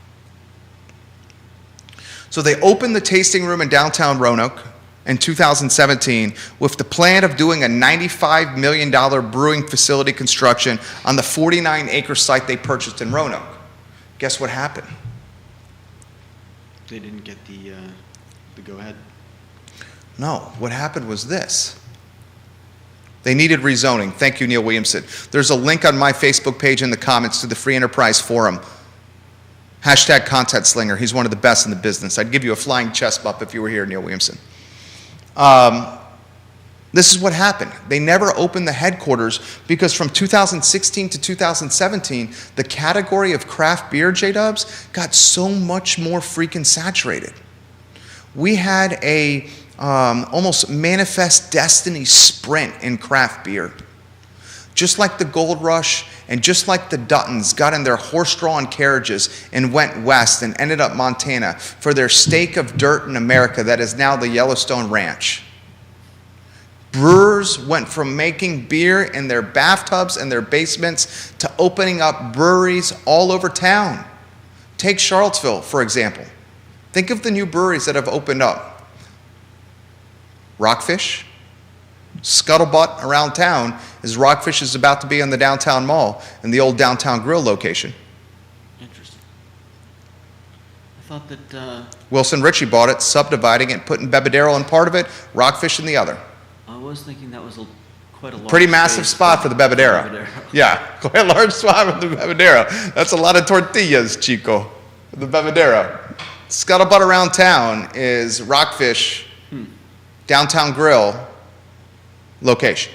So they opened the tasting room in downtown Roanoke in 2017 with the plan of doing a $95 million brewing facility construction on the 49-acre site they purchased in Roanoke. Guess what happened? They didn't get the go-ahead. No, what happened was this. They needed rezoning. Thank you, Neil Williamson. There's a link on my Facebook page in the comments to the Free Enterprise Forum. Hashtag Content Slinger. He's one of the best in the business. I'd give you a flying chest bump if you were here, Neil Williamson. This is what happened. They never opened the headquarters because from 2016 to 2017, the category of craft beer, J-Dubs, got so much more freaking saturated. We had a almost manifest destiny sprint in craft beer. Just like the Gold Rush and just like the Duttons got in their horse-drawn carriages and went west and ended up Montana for their stake of dirt in America that is now the Yellowstone Ranch. Brewers went from making beer in their bathtubs and their basements to opening up breweries all over town. Take Charlottesville, for example. Think of the new breweries that have opened up. Rockfish, scuttlebutt around town as Rockfish is about to be on the downtown mall in the old downtown grill location. Interesting. I thought that... Wilson Ritchie bought it, subdividing it, putting Bebedero in part of it, Rockfish in the other. I was thinking that was quite a large Pretty massive space spot for the Bebedero. Bebedero. Yeah, quite a large spot for the Bebedero. That's a lot of tortillas, Chico. The Bebedero. Scuttlebutt around town is Rockfish Downtown Grill location.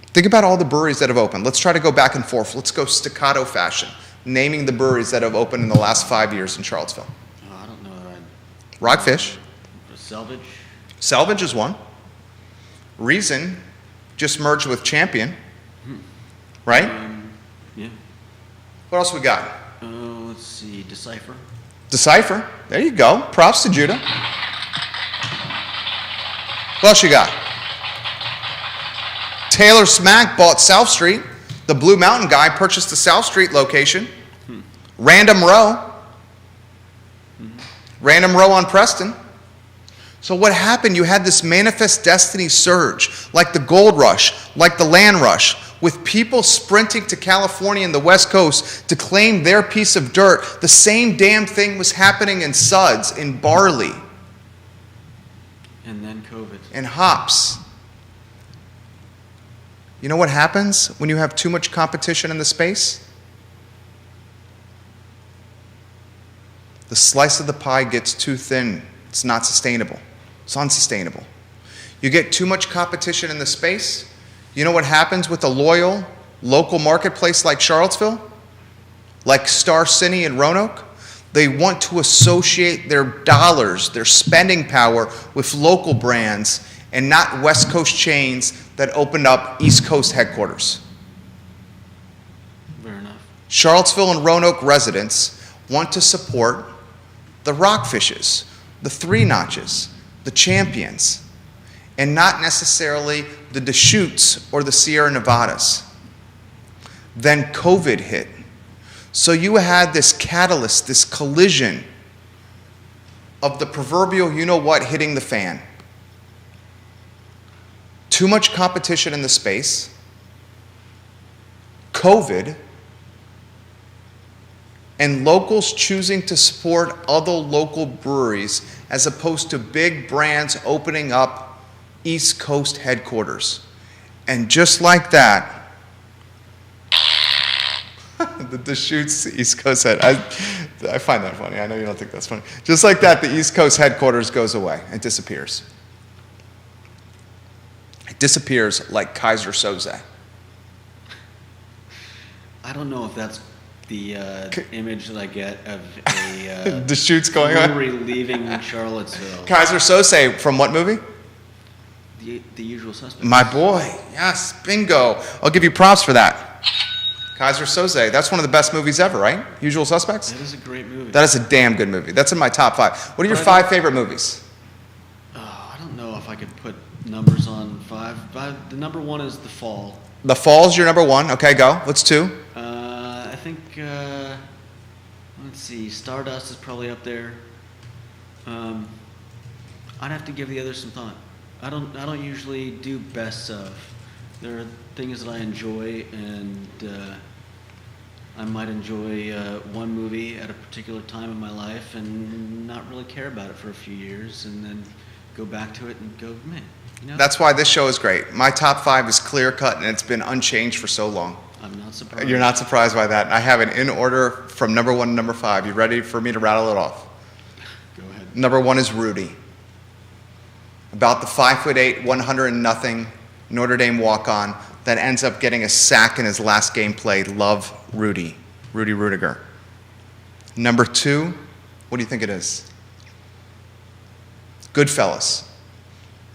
Think about all the breweries that have opened. Let's try to go back and forth. Let's go staccato fashion, naming the breweries that have opened in the last 5 years in Charlottesville. Oh, I don't know that Rockfish. Selvage. Selvage is one. Reason just merged with Champion, right? Yeah. What else we got? Let's see. Decipher. Decipher. There you go. Props to Judah. What else you got? Taylor Smack bought South Street. The Blue Mountain guy purchased the South Street location. Random Row. Random Row on Preston. So what happened? You had this manifest destiny surge, like the gold rush, like the land rush, with people sprinting to California and the West Coast to claim their piece of dirt. The same damn thing was happening in suds, in barley, And then COVID. and hops. You know what happens when you have too much competition in the space? The slice of the pie gets too thin. It's not sustainable. It's unsustainable. You get too much competition in the space. You know what happens with a loyal local marketplace like Charlottesville? Like Star City and Roanoke? They want to associate their dollars, their spending power with local brands and not West Coast chains that opened up East Coast headquarters. Fair enough. Charlottesville and Roanoke residents want to support the Rockfishes, the Three Notches, the Champions, and not necessarily the Deschutes or the Sierra Nevadas. Then COVID hit. So you had this catalyst, this collision of the proverbial you-know-what hitting the fan. Too much competition in the space, COVID, and locals choosing to support other local breweries as opposed to big brands opening up East Coast headquarters. And just like that, the Deschutes East Coast head. I find that funny. I know you don't think that's funny. Just like that, the East Coast headquarters goes away. It disappears. It disappears like Kaiser Soze. I don't know if that's the image that I get of a Deschutes going on. brewery leaving Charlottesville. Kaiser Soze from what movie? The Usual Suspects. My boy. Yes, bingo. I'll give you props for that. Kaiser Soze. That's one of the best movies ever, right? Usual Suspects? That is a great movie. That is a damn good movie. That's in my top 5. What are your 5 favorite movies? I don't know if I could put numbers on 5. The number 1 is The Fall. The Fall's your number 1. Okay, go. What's 2? I think, let's see, Stardust is probably up there. I'd have to give the others some thought. I don't usually do best of. There are things that I enjoy, and I might enjoy one movie at a particular time in my life and not really care about it for a few years, and then go back to it and go, man, you know? That's why this show is great. My top 5 is clear cut, and it's been unchanged for so long. I'm not surprised. You're not surprised by that. I have it in order from number 1 to number 5. You ready for me to rattle it off? Go ahead. Number 1 is Rudy. About the 5'8", 100-0 Notre Dame walk-on that ends up getting a sack in his last game played. Love Rudy. Rudy Rudiger. Number 2, what do you think it is? Goodfellas.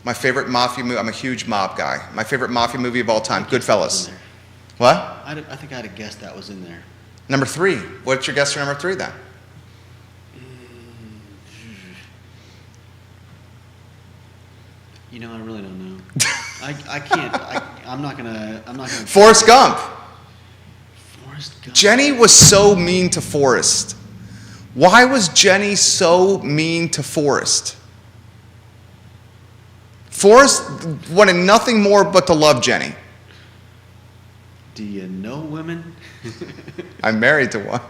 My favorite mafia movie. I'm a huge mob guy. My favorite mafia movie of all time, Goodfellas. What? I think I'd have guessed that was in there. Number 3. What's your guess for number 3 then? You know, I really don't know. I can't. I'm not gonna. Forrest Gump. Forrest Gump. Jenny was so mean to Forrest. Why was Jenny so mean to Forrest? Forrest wanted nothing more but to love Jenny. Do you know women? I'm married to one.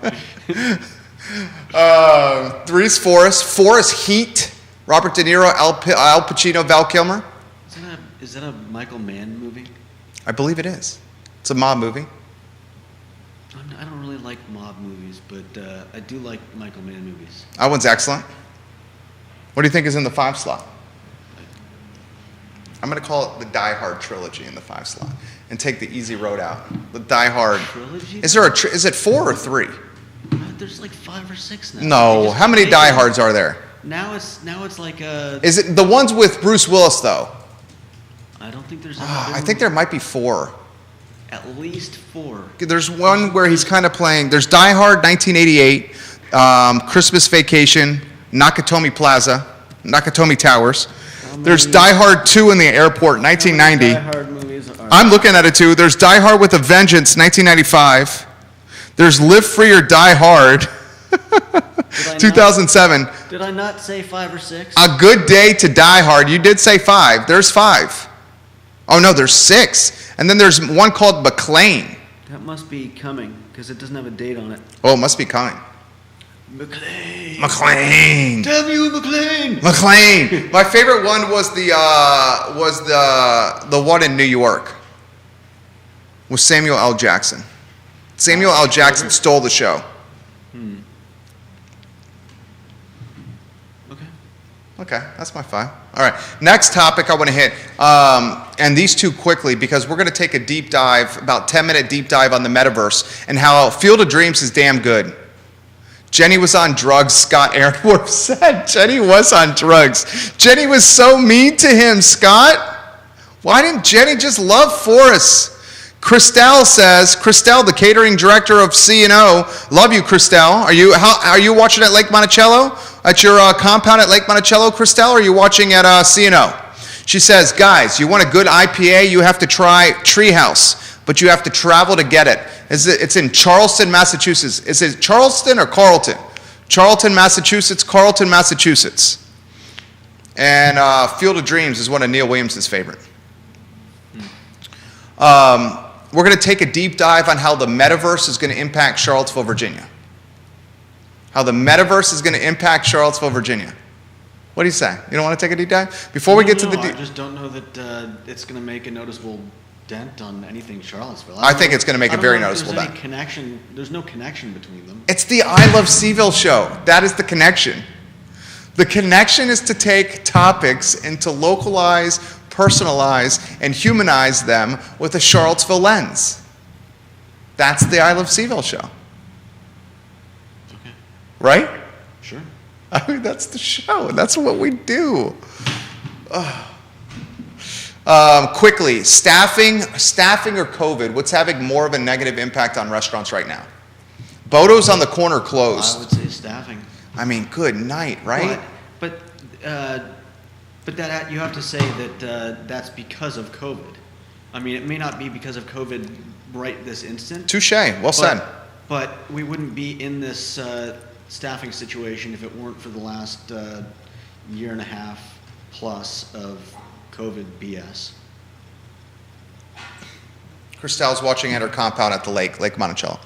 3's Forrest. Forrest Heat. Robert De Niro, Al Pacino, Val Kilmer. Is that a Michael Mann movie? I believe it is. It's a mob movie. I don't really like mob movies, but I do like Michael Mann movies. That one's excellent. What do you think is in the 5 slot? I'm going to call it the Die Hard trilogy in the 5 slot and take the easy road out. The Die Hard. Trilogy? Is it 4 or 3? There's like 5 or 6 now. No. How many Die Hards are there? Now it's like a. Is it the ones with Bruce Willis though? I don't think there's. I think there might be 4. At least 4. There's one where he's kind of playing. There's Die Hard 1988, Christmas Vacation, Nakatomi Plaza, Nakatomi Towers. There's Die Hard 2 in the airport, 1990. Die Hard movies are. I'm looking at it too. There's Die Hard with a Vengeance, 1995. There's Live Free or Die Hard, 2007. Did I not say 5 or 6? A Good Day to Die Hard. You did say 5. There's 5. Oh no, there's 6. And then there's one called McLean. That must be coming because it doesn't have a date on it. Oh, it must be coming. McLean. McLean. Damn you, McLean. McLean. My favorite one was the one in New York with Samuel L. Jackson. Samuel L. Jackson stole the show. Okay, that's my 5. All right, next topic I want to hit, and these two quickly because we're going to take a deep dive, about 10-minute deep dive on the metaverse and how Field of Dreams is damn good. Jenny was on drugs, Scott Aaronworth said. Jenny was on drugs. Jenny was so mean to him, Scott. Why didn't Jenny just love Forrest? Christelle says, Christelle, the catering director of C&O, love you, Christelle. Are you watching at Lake Monticello? At your compound at Lake Monticello, Christelle, or are you watching at C&O? She says, guys, you want a good IPA, you have to try Treehouse, but you have to travel to get it. It's in Charleston, Massachusetts. Is it Charleston or Carlton? Charlton, Massachusetts, Carlton, Massachusetts. And Field of Dreams is one of Neil Williams' favorite. We're going to take a deep dive on how the metaverse is going to impact Charlottesville, Virginia. How the metaverse is going to impact Charlottesville, Virginia. What do you say? You don't want to take a deep dive? Before we get to the I just don't know that it's going to make a noticeable dent on anything Charlottesville. I think it's going to make a very noticeable dent. There's no connection between them. It's the I Love Seville show. That is the connection. The connection is to take topics and to localize, personalize, and humanize them with a Charlottesville lens. That's the I Love Seville show. Okay. Right? Sure. I mean, that's the show. That's what we do. Quickly, staffing or COVID, what's having more of a negative impact on restaurants right now? Bodo's on the corner closed. I would say staffing. I mean, good night, right? But that you have to say that that's because of COVID. I mean, it may not be because of COVID right this instant. Touche. Well said. But we wouldn't be in this staffing situation if it weren't for the last year and a half plus of COVID BS. Christelle's watching at her compound at the Lake Monticello.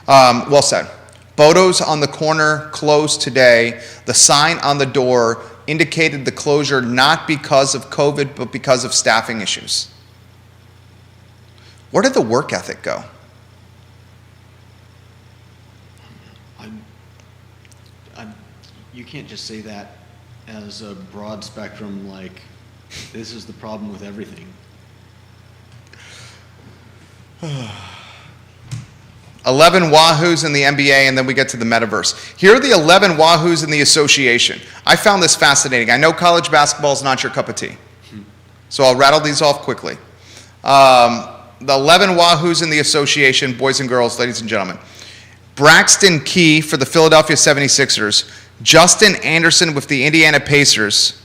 Well said. Bodo's on the corner closed today. The sign on the door indicated the closure not because of COVID, but because of staffing issues. Where did the work ethic go? You can't just say that as a broad spectrum, like this is the problem with everything. 11 Wahoos in the NBA, and then we get to the metaverse. Here are the 11 Wahoos in the association. I found this fascinating. I know college basketball is not your cup of tea, so I'll rattle these off quickly. The 11 Wahoos in the association, boys and girls, ladies and gentlemen. Braxton Key for the Philadelphia 76ers. Justin Anderson with the Indiana Pacers.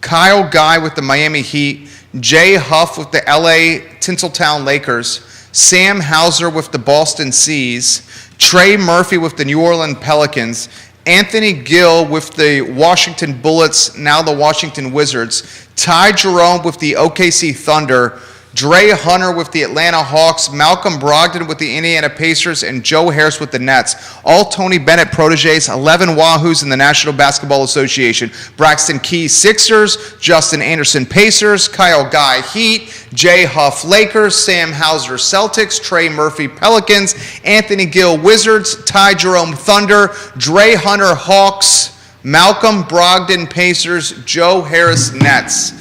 Kyle Guy with the Miami Heat. Jay Huff with the LA Tinseltown Lakers. Sam Hauser with the Boston Seas. Trey Murphy with the New Orleans Pelicans. Anthony Gill with the Washington Bullets, now the Washington Wizards. Ty Jerome with the OKC Thunder. Dre Hunter with the Atlanta Hawks, Malcolm Brogdon with the Indiana Pacers, and Joe Harris with the Nets. All Tony Bennett proteges, 11 Wahoos in the National Basketball Association. Braxton Key Sixers, Justin Anderson Pacers, Kyle Guy Heat, Jay Huff Lakers, Sam Hauser Celtics, Trey Murphy Pelicans, Anthony Gill Wizards, Ty Jerome Thunder, Dre Hunter Hawks, Malcolm Brogdon Pacers, Joe Harris Nets.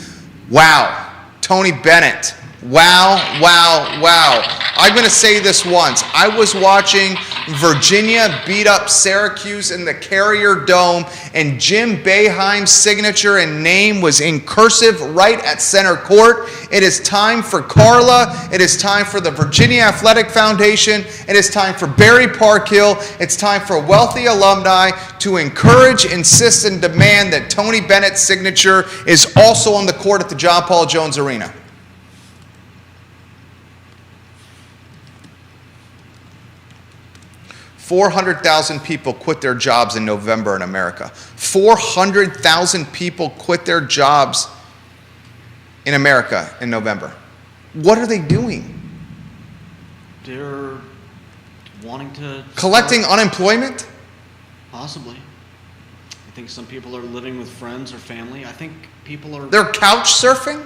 Wow. Tony Bennett. Wow, wow, wow. I'm going to say this once. I was watching Virginia beat up Syracuse in the Carrier Dome, and Jim Boeheim's signature and name was in cursive right at center court. It is time for Carla. It is time for the Virginia Athletic Foundation. It is time for Barry Parkhill. It's time for wealthy alumni to encourage, insist, and demand that Tony Bennett's signature is also on the court at the John Paul Jones Arena. 400,000 people quit their jobs in November in America. 400,000 people quit their jobs in America in November. What are they doing? They're wanting to... Collecting unemployment? Possibly. I think some people are living with friends or family. I think people are... They're couch surfing?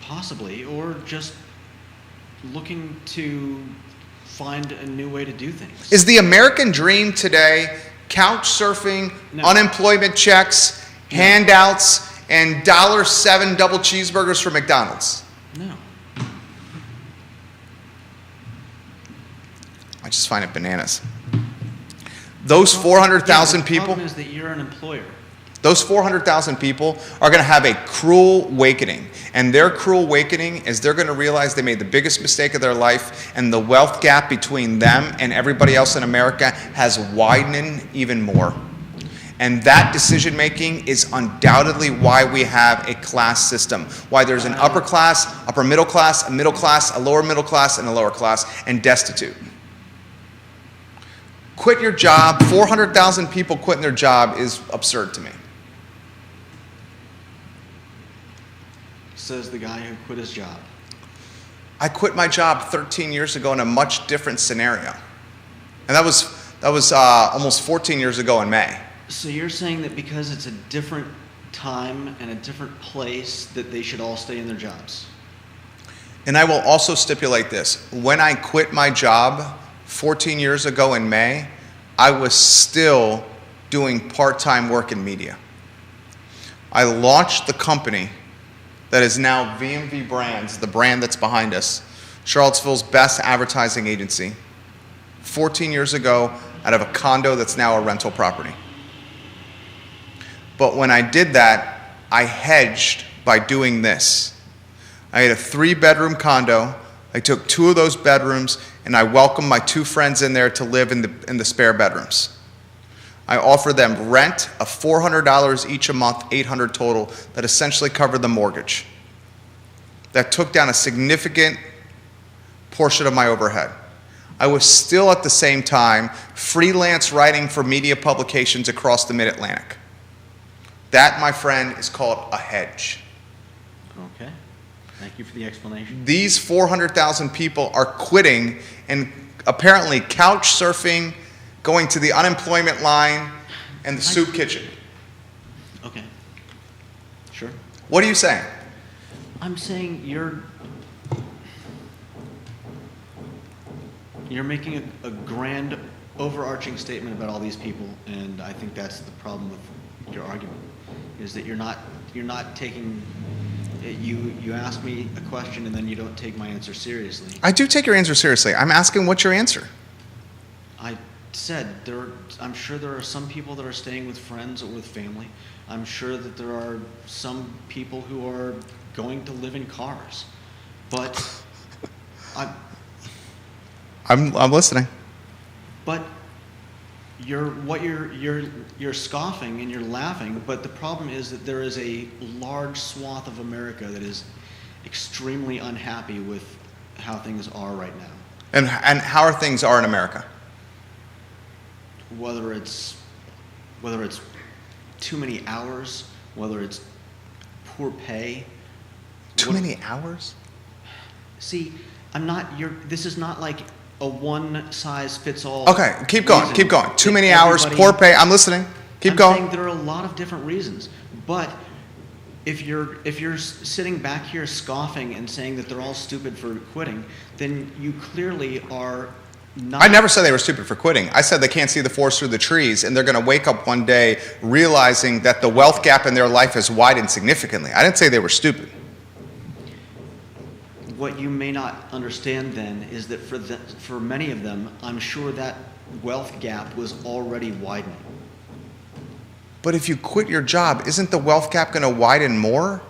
Possibly. Or just looking to find a new way to do things. Is the American dream today couch surfing, No. unemployment checks, No. handouts, and $7 double cheeseburgers from McDonald's? No. I just find it bananas. Those 400,000 The people, problem is that you're an employer. those 400,000 people are going to have a cruel awakening. And their cruel awakening is they're going to realize they made the biggest mistake of their life, and the wealth gap between them and everybody else in America has widened even more. And that decision making is undoubtedly why we have a class system, why there's an upper class, upper middle class, a lower middle class, and a lower class, and destitute. Quit your job, 400,000 people quitting their job is absurd to me. Says the guy who quit his job. I quit my job 13 years ago in a much different scenario. And that was almost 14 years ago in May. So you're saying that because it's a different time and a different place that they should all stay in their jobs? And I will also stipulate this. When I quit my job 14 years ago in May, I was still doing part-time work in media. I launched the company that is now VMV Brands, the brand that's behind us, Charlottesville's best advertising agency, 14 years ago out of a condo that's now a rental property. But when I did that, I hedged by doing this. I had a 3-bedroom condo. I took 2 of those bedrooms and I welcomed my 2 friends in there to live in the spare bedrooms. I offered them rent of $400 each a month, $800 total, that essentially covered the mortgage. That took down a significant portion of my overhead. I was still at the same time freelance writing for media publications across the Mid-Atlantic. That, my friend, is called a hedge. Okay. Thank you for the explanation. These 400,000 people are quitting and apparently couch surfing, going to the unemployment line and the soup kitchen. Okay. Sure. What are you saying? I'm saying you're making a grand overarching statement about all these people, and I think that's the problem with your argument, is that you're not taking you ask me a question and then you don't take my answer seriously. I do take your answer seriously. I'm asking what's your answer? I said I'm sure there are some people that are staying with friends or with family. I'm sure that there are some people who are going to live in cars. But I'm listening. But you're scoffing and you're laughing, but the problem is that there is a large swath of America that is extremely unhappy with how things are right now. And how are things are in America? Whether it's too many hours, whether it's poor pay. Too many hours? See, this is not like a one-size-fits-all. Okay, keep going, reason keep going. Too that many hours, everybody- poor pay. I'm listening. Keep I'm going. saying there are a lot of different reasons, but if you're sitting back here scoffing and saying that they're all stupid for quitting, then you clearly are not. I never said they were stupid for quitting. I said they can't see the forest through the trees, and they're going to wake up one day realizing that the wealth gap in their life has widened significantly. I didn't say they were stupid. What you may not understand then is that for many of them, I'm sure that wealth gap was already widening. But if you quit your job, isn't the wealth gap going to widen more?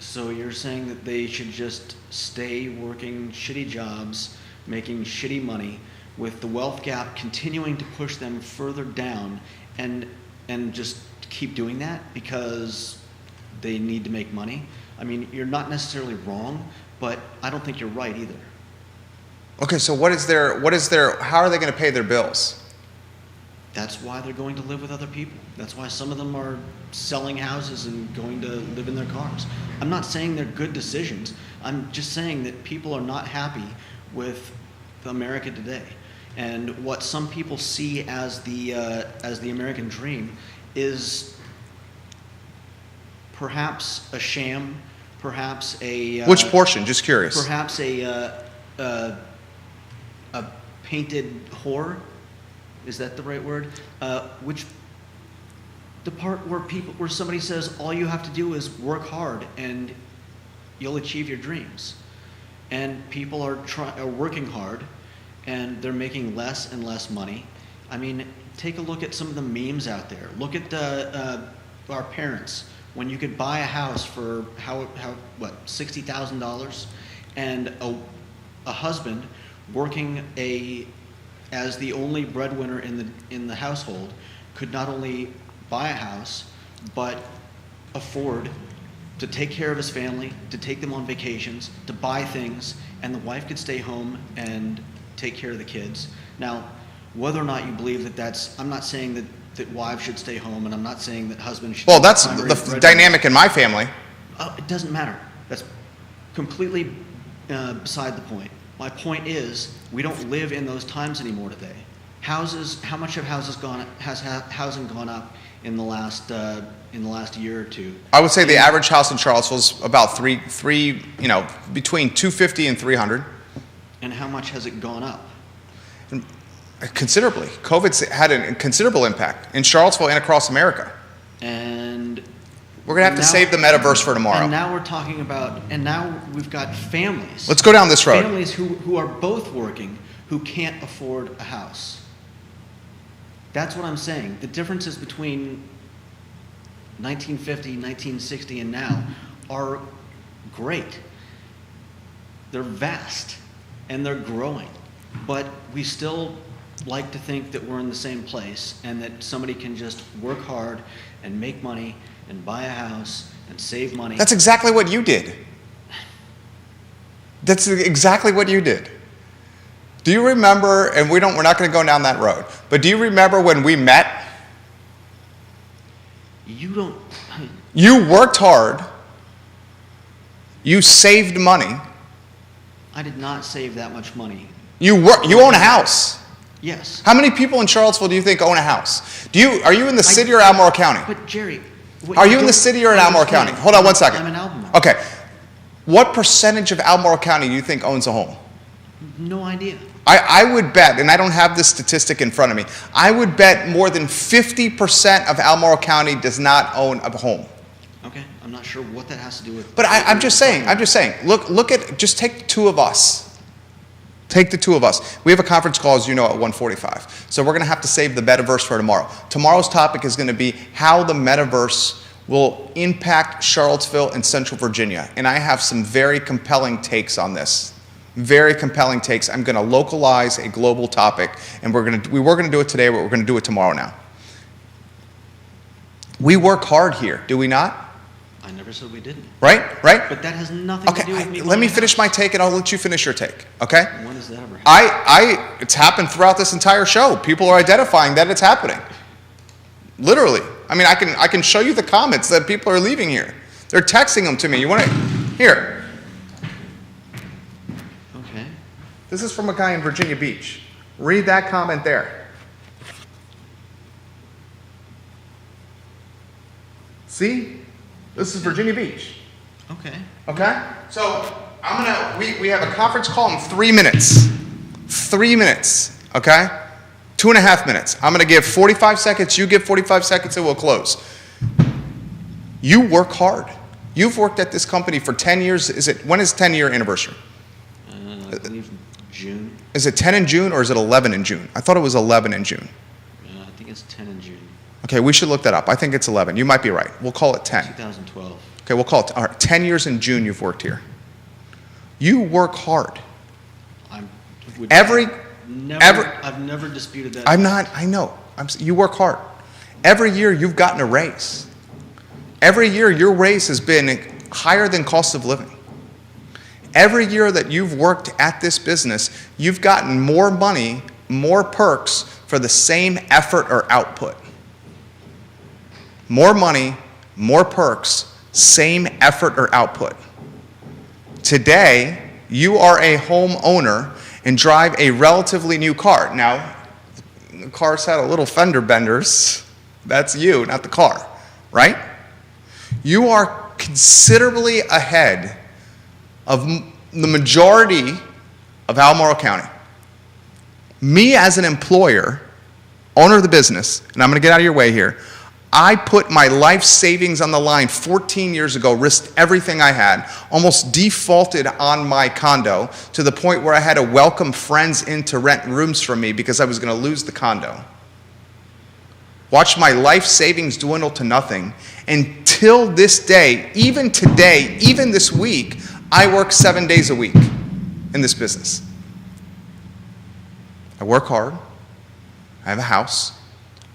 So you're saying that they should just stay working shitty jobs, making shitty money, with the wealth gap continuing to push them further down, and just keep doing that because they need to make money? I mean, you're not necessarily wrong, but I don't think you're right either. Okay, so what is their, how are they going to pay their bills? That's why they're going to live with other people. That's why some of them are selling houses and going to live in their cars. I'm not saying they're good decisions. I'm just saying that people are not happy with America today. And what some people see as the American dream is perhaps a sham, perhaps a Which portion? Just curious. perhaps a painted whore. Is that the right word? Which the part where somebody says all you have to do is work hard and you'll achieve your dreams, and people are working hard and they're making less and less money. I mean, take a look at some of the memes out there. Look at our parents when you could buy a house for $60,000, and a husband working as the only breadwinner in the household could not only buy a house, but afford to take care of his family, to take them on vacations, to buy things, and the wife could stay home and take care of the kids. Now, whether or not you believe I'm not saying that wives should stay home, and I'm not saying that husbands should. Well, that's the dynamic in my family. It doesn't matter. That's completely beside the point. My point is, we don't live in those times anymore today. How much have housing gone up in the last year or two? I would say the average house in Charlottesville is about between $250 and $300. And how much has it gone up? Considerably. COVID's had a considerable impact in Charlottesville and across America. And we're going to have to save the metaverse for tomorrow. And now we're talking about, and now we've got families. Let's go down this road. Families who are both working, who can't afford a house. That's what I'm saying. The differences between 1950, 1960, and now are great. They're vast, and they're growing. But we still like to think that we're in the same place, and that somebody can just work hard and make money and buy a house and save money. That's exactly what you did. That's exactly what you did. Do you remember, and we're not going to go down that road, but do you remember when we met? You worked hard. You saved money. I did not save that much money. You own a house. Yes. How many people in Charlottesville do you think own a house? Are you in the city or Albemarle County? But Jerry, are you in the city or in Albemarle County? Hold on one second. I'm in Albemarle. Okay. What percentage of Albemarle County do you think owns a home? No idea. I would bet, and I don't have this statistic in front of me, I would bet more than 50% of Albemarle County does not own a home. Okay, I'm not sure what that has to do with. But I'm just saying, just take the two of us. Take the two of us. We have a conference call, as you know, at 1:45. So we're going to have to save the metaverse for tomorrow. Tomorrow's topic is going to be how the metaverse will impact Charlottesville and Central Virginia. And I have some very compelling takes on this. Very compelling takes. I'm going to localize a global topic, and we were going to do it today, but we're going to do it tomorrow now. We work hard here, do we not? I never said we didn't. Right? But that has nothing to do with me. Let me finish my take, and I'll let you finish your take. Okay? When has that ever happened? It's happened throughout this entire show. People are identifying that it's happening. Literally. I mean, I can show you the comments that people are leaving here. They're texting them to me. You want to? Here. This is from a guy in Virginia Beach. Read that comment there. See? This is Virginia Beach. Okay. Okay? So we have a conference call in 3 minutes. 3 minutes. Okay? 2.5 minutes. I'm going to give 45 seconds. You give 45 seconds and we'll close. You work hard. You've worked at this company for 10 years. When is 10-year anniversary? I believe June. Is it 10 in June or is it 11 in June? I thought it was 11 in June. I think it's 10 in June. Okay, we should look that up. I think it's 11. You might be right. We'll call it 10. 2012. Okay, we'll call it, all right, 10 years in June you've worked here. You work hard. I've never disputed that. I know. You work hard. Every year you've gotten a raise. Every year your raise has been higher than cost of living. Every year that you've worked at this business, you've gotten more money, more perks for the same effort or output. More money, more perks, same effort or output. Today, you are a homeowner and drive a relatively new car. Now, the car's had a little fender benders. That's you, not the car, right? You are considerably ahead of the majority of Albemarle County. Me as an employer, owner of the business, and I'm going to get out of your way here, I put my life savings on the line 14 years ago, risked everything I had, almost defaulted on my condo to the point where I had to welcome friends in to rent rooms from me because I was going to lose the condo. Watched my life savings dwindle to nothing. Until this day, even today, even this week, I work 7 days a week in this business. I work hard. I have a house,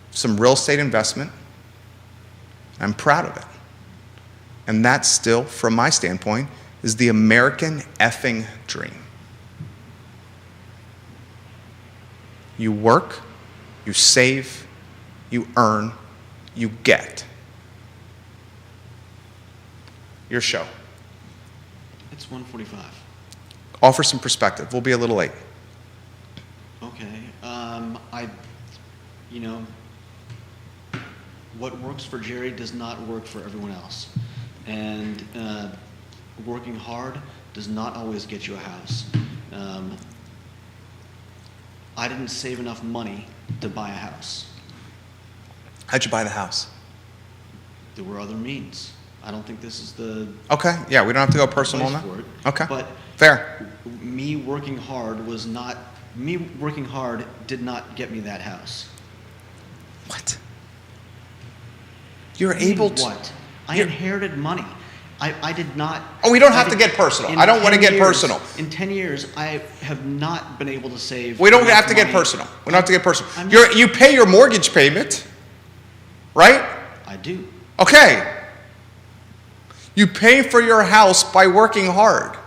some real estate investment. I'm proud of it. And that still, from my standpoint, is the American effing dream. You work, you save, you earn, you get. Your show. It's 1:45. Offer some perspective. We'll be a little late. Okay. What works for Jerry does not work for everyone else. And working hard does not always get you a house. I didn't save enough money to buy a house. How'd you buy the house? There were other means. I don't think this is the Okay, yeah, we don't have to go personal on place that. for it. Okay, But fair. me working hard did not get me that house. What? You're able to... What? I inherited money. I did not... Oh, we don't have to get personal. I don't want to get personal. In 10 years, I have not been able to save... We don't enough have to get money. personal. We don't have to get personal. I'm You pay your mortgage payment, right? I do. Okay. You pay for your house by working hard.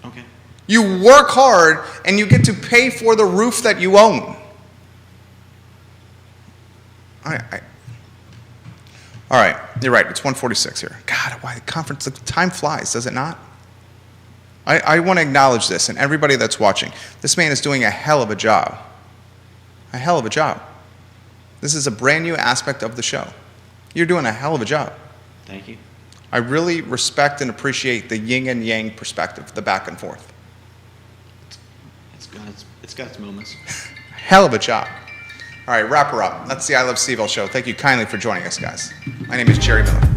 Okay. You work hard and you get to pay for the roof that you own. All right, you're right. It's 1:46 here. God, why the conference? The time flies, does it not? I want to acknowledge this, and everybody that's watching. This man is doing a hell of a job. A hell of a job. This is a brand new aspect of the show. You're doing a hell of a job. Thank you. I really respect and appreciate the yin and yang perspective, the back and forth. It's got its moments. Hell of a job. All right, wrap her up. That's the I Love Seville show. Thank you kindly for joining us, guys. My name is Jerry Miller.